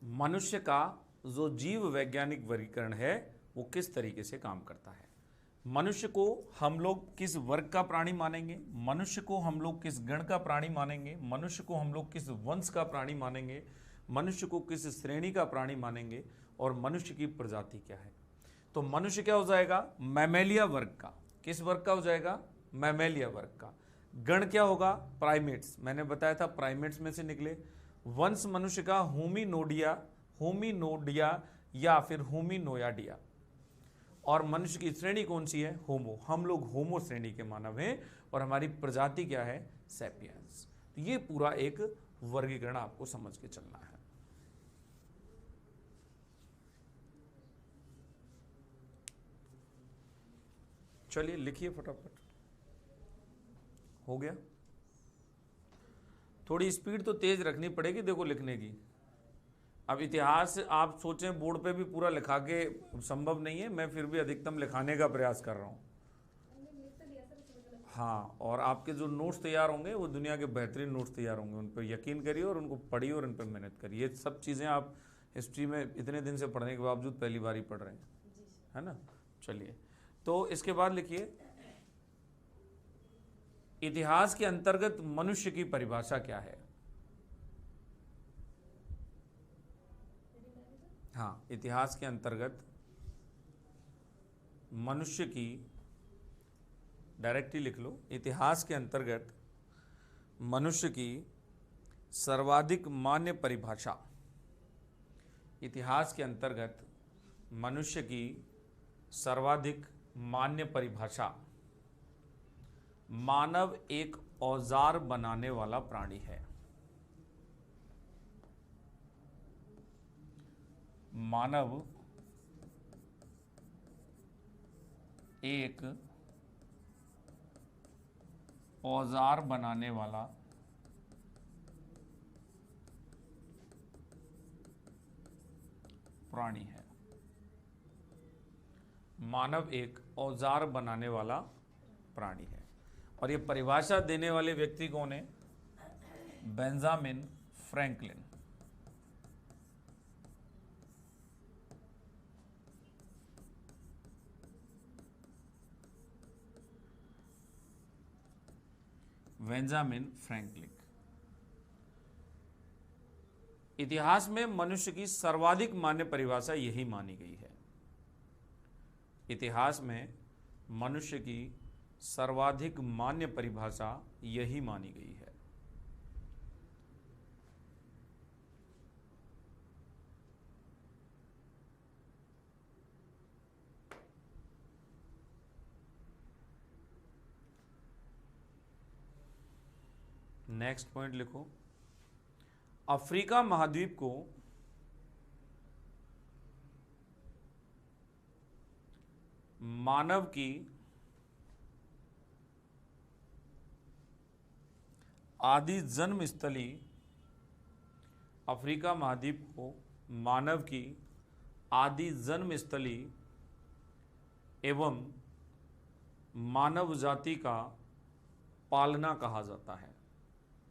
मनुष्य का जो जीव वैज्ञानिक वर्गीकरण है वो किस तरीके से काम करता है। मनुष्य को हम लोग किस वर्ग का प्राणी मानेंगे, मनुष्य को हम लोग किस गण का प्राणी मानेंगे, मनुष्य को हम लोग किस वंश का प्राणी मानेंगे, मनुष्य को किस श्रेणी का प्राणी मानेंगे और मनुष्य की प्रजाति क्या है। तो मनुष्य क्या हो जाएगा, मैमेलिया वर्ग का। किस वर्ग का हो जाएगा, मैमेलिया वर्ग का। गण क्या होगा, प्राइमेट्स, मैंने बताया था प्राइमेट्स में से निकले। वंश मनुष्य का होमिनोडिया, होमिनोडिया या फिर होमिनोयाडिया। और मनुष्य की श्रेणी कौन सी है, होमो, हम लोग होमो श्रेणी के मानव हैं। और हमारी प्रजाति क्या है, सैपियंस। तो ये पूरा एक वर्गीकरण आपको समझ के चलना है। चलिए लिखिए फटाफट। हो गया। थोड़ी स्पीड तो तेज रखनी पड़ेगी देखो लिखने की। अब इतिहास आप सोचें बोर्ड पे भी पूरा लिखा के संभव नहीं है, मैं फिर भी अधिकतम लिखाने का प्रयास कर रहा हूँ। हाँ, और आपके जो नोट्स तैयार होंगे वो दुनिया के बेहतरीन नोट्स तैयार होंगे, उन पर यकीन करिए और उनको पढ़िए और उन पर मेहनत करिए। ये सब चीज़ें आप हिस्ट्री में इतने दिन से पढ़ने के बावजूद पहली बार ही पढ़ रहे हैं, है ना। चलिए, तो इसके बाद लिखिए, इतिहास के अंतर्गत मनुष्य की परिभाषा क्या है। हाँ, इतिहास के अंतर्गत मनुष्य की, डायरेक्टली लिख लो, इतिहास के अंतर्गत मनुष्य की सर्वाधिक मान्य परिभाषा। इतिहास के अंतर्गत मनुष्य की सर्वाधिक मान्य परिभाषा। मानव एक औजार बनाने वाला प्राणी है। मानव एक औजार बनाने वाला प्राणी है। मानव एक औजार बनाने वाला प्राणी है। और ये परिभाषा देने वाले व्यक्ति कौन है, बेंजामिन फ्रैंकलिन। Benjamin Franklin. इतिहास में मनुष्य की सर्वाधिक मान्य परिभाषा यही मानी गई है। इतिहास में मनुष्य की सर्वाधिक मान्य परिभाषा यही मानी गई है। नेक्स्ट पॉइंट लिखो, अफ्रीका महाद्वीप को मानव की आदि जन्म स्थली, अफ्रीका महाद्वीप को मानव की आदि जन्म स्थली एवं मानव जाति का पालना कहा जाता है,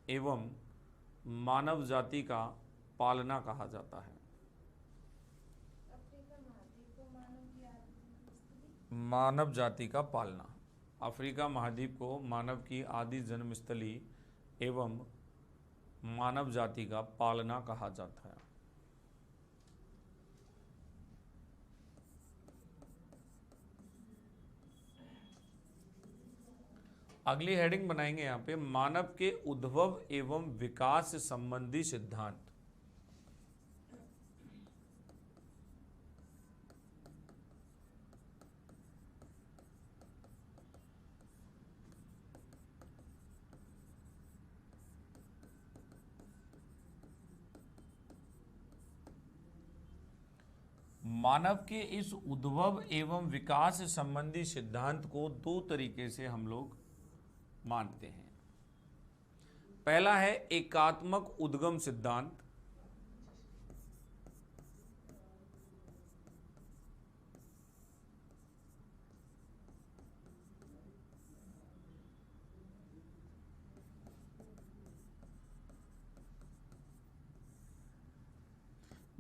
एवं मानव जाति का पालना कहा जाता है। मानव जाति का पालना, अफ्रीका महाद्वीप को मानव की आदि जन्मस्थली एवं मानव जाति का पालना कहा जाता है। अगली हेडिंग बनाएंगे यहां पे, मानव के उद्भव एवं विकास संबंधी सिद्धांत। मानव के इस उद्भव एवं विकास संबंधी सिद्धांत को दो तरीके से हम लोग मानते हैं। पहला है एकात्मक उद्गम सिद्धांत,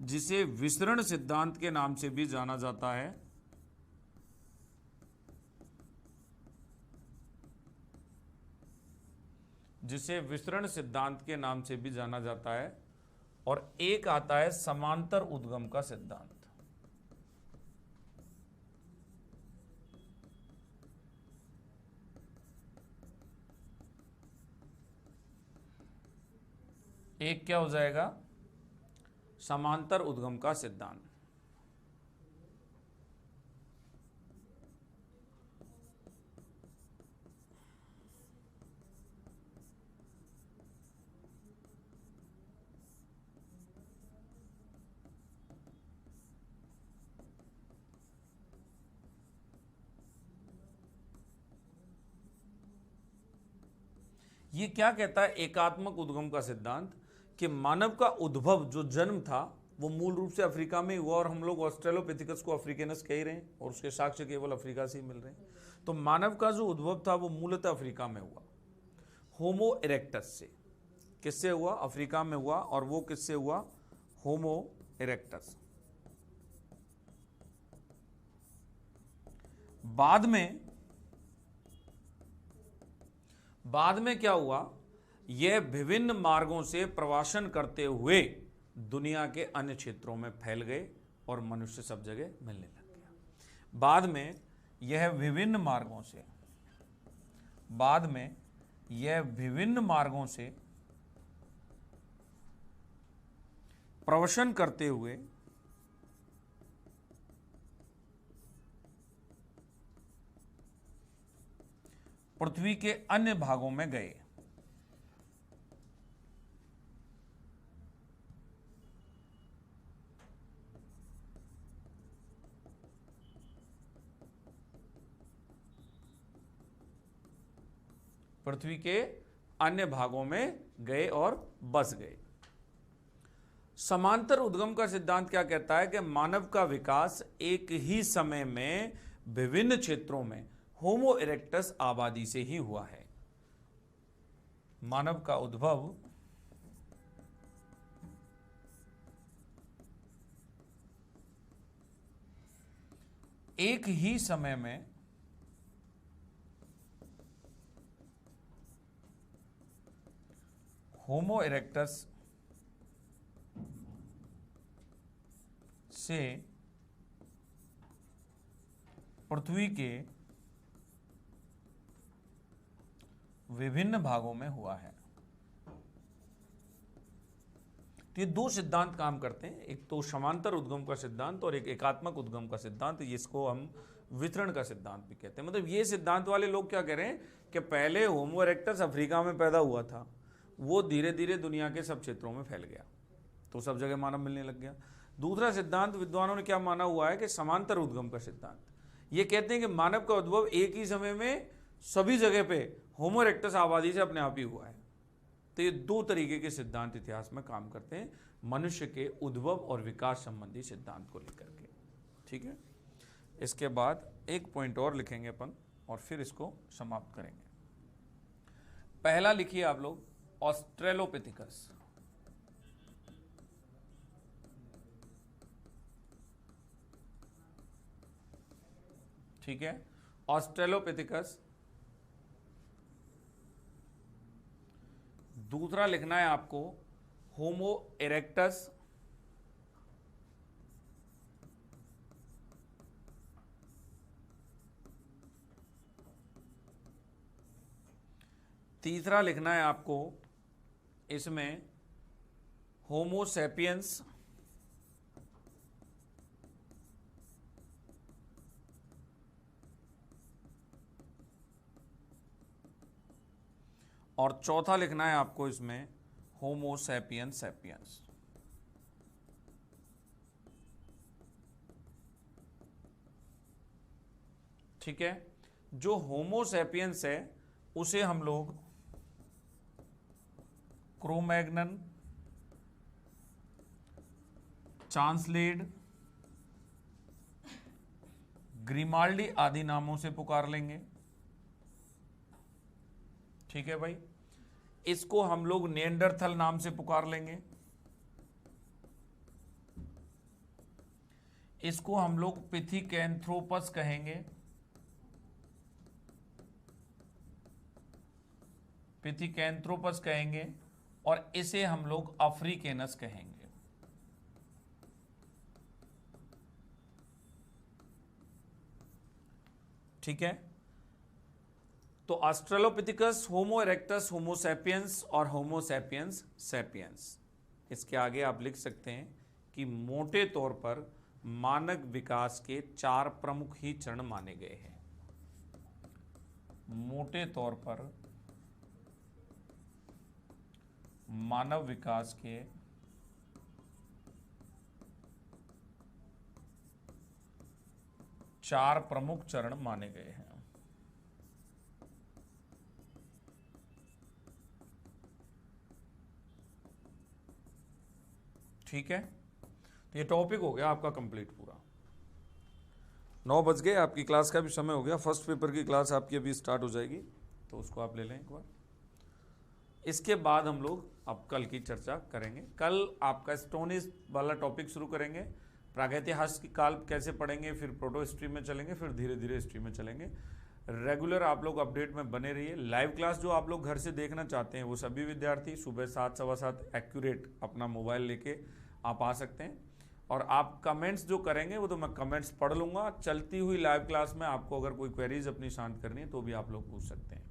जिसे विसरण सिद्धांत के नाम से भी जाना जाता है। जिसे विसरण सिद्धांत के नाम से भी जाना जाता है। और एक आता है समांतर उद्गम का सिद्धांत। एक क्या हो जाएगा? समांतर उद्गम का सिद्धांत। ये क्या कहता है एकात्मक उद्गम का सिद्धांत? कि मानव का उद्भव जो जन्म था वो मूल रूप से अफ्रीका में हुआ, और हम लोग ऑस्ट्रेलोपिथेकस को अफ्रीकेनस कह रहे हैं, और उसके साक्ष्य केवल अफ्रीका से ही मिल रहे हैं। तो मानव का जो उद्भव था वो मूलतः अफ्रीका में हुआ, होमो इरेक्टस से। किससे हुआ? अफ्रीका में हुआ। और वो किससे हुआ? होमो इरेक्टस। बाद में क्या हुआ? यह विभिन्न मार्गों से प्रवासन करते हुए दुनिया के अन्य क्षेत्रों में फैल गए और मनुष्य सब जगह मिलने लग गया। बाद में यह विभिन्न मार्गों से प्रवसन करते हुए पृथ्वी के अन्य भागों में गए। पृथ्वी के अन्य भागों में गए और बस गए। समांतर उद्गम का सिद्धांत क्या कहता है? कि मानव का विकास एक ही समय में विभिन्न क्षेत्रों में होमो इरेक्टस आबादी से ही हुआ है। मानव का उद्भव एक ही समय में होमो इरेक्टस से पृथ्वी के विभिन्न भागों में हुआ है। तो ये दो सिद्धांत काम करते हैं, एक तो समांतर उद्गम का सिद्धांत और एक एकात्मक उद्गम का सिद्धांत। इसको हम वितरण का सिद्धांत भी कहते हैं। मतलब ये सिद्धांत वाले लोग क्या कह रहे हैं कि पहले होमो इरेक्टस अफ्रीका में पैदा हुआ था, वो धीरे धीरे दुनिया के सब क्षेत्रों में फैल गया, तो सब जगह मानव मिलने लग गया। दूसरा सिद्धांत विद्वानों ने क्या माना हुआ है कि समांतर उद्गम का सिद्धांत। ये कहते हैं कि मानव का उद्भव एक ही समय में सभी जगह पे होमो इरेक्टस आबादी से अपने आप ही हुआ है। तो ये दो तरीके के सिद्धांत इतिहास में काम करते हैं, मनुष्य के उद्भव और विकास संबंधी सिद्धांत को लेकर के। ठीक है, इसके बाद एक पॉइंट और लिखेंगे अपन और फिर इसको समाप्त करेंगे। पहला लिखिए आप लोग, ऑस्ट्रेलोपिथिकस। ठीक है, ऑस्ट्रेलोपिथिकस। दूसरा लिखना है आपको होमो इरेक्टस। तीसरा लिखना है आपको इसमें होमो सैपियंस। और चौथा लिखना है आपको इसमें होमो सैपियंस सैपियंस। ठीक है, जो होमो सैपियंस है उसे हम लोग क्रोमैग्नन, चांसलेड, ग्रिमाल्डी आदि नामों से पुकार लेंगे। ठीक है भाई, इसको हम लोग निएंडरथल नाम से पुकार लेंगे। इसको हम लोग पिथिकैंथ्रोपस कहेंगे, पिथिकैंथ्रोपस कहेंगे, और इसे हम लोग अफ्रीकेनस कहेंगे। ठीक है, तो ऑस्ट्रेलोपिथिकस, होमो इरेक्टस, होमो सैपियंस और होमो सैपियंस सैपियंस। इसके आगे आप लिख सकते हैं कि मोटे तौर पर मानव विकास के 4 प्रमुख ही चरण माने गए हैं। मोटे तौर पर मानव विकास के 4 प्रमुख चरण माने गए हैं। ठीक है, तो ये टॉपिक हो गया आपका कंप्लीट पूरा। 9 बज गए, आपकी क्लास का भी समय हो गया। फर्स्ट पेपर की क्लास आपकी अभी स्टार्ट हो जाएगी, तो उसको आप ले लें एक बार। इसके बाद हम लोग अब कल की चर्चा करेंगे। कल आपका स्टोन एज वाला टॉपिक शुरू करेंगे, प्रागैतिहासिक काल कैसे पढ़ेंगे, फिर प्रोटो हिस्ट्री में चलेंगे, फिर धीरे धीरे हिस्ट्री में चलेंगे। रेगुलर आप लोग अपडेट में बने रहिए। लाइव क्लास जो आप लोग घर से देखना चाहते हैं वो सभी विद्यार्थी सुबह 7, सवा 7 एक्यूरेट अपना मोबाइल लेके आप आ सकते हैं। और आप कमेंट्स जो करेंगे वो तो मैं कमेंट्स पढ़ लूँगा। चलती हुई लाइव क्लास में आपको अगर कोई क्वेरीज अपनी शांत करनी है तो भी आप लोग पूछ सकते हैं,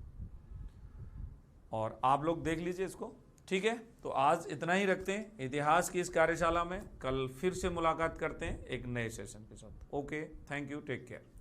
और आप लोग देख लीजिए इसको। ठीक है, तो आज इतना ही रखते हैं इतिहास की इस कार्यशाला में। कल फिर से मुलाकात करते हैं एक नए सेशन के साथ। Okay, thank you, take care.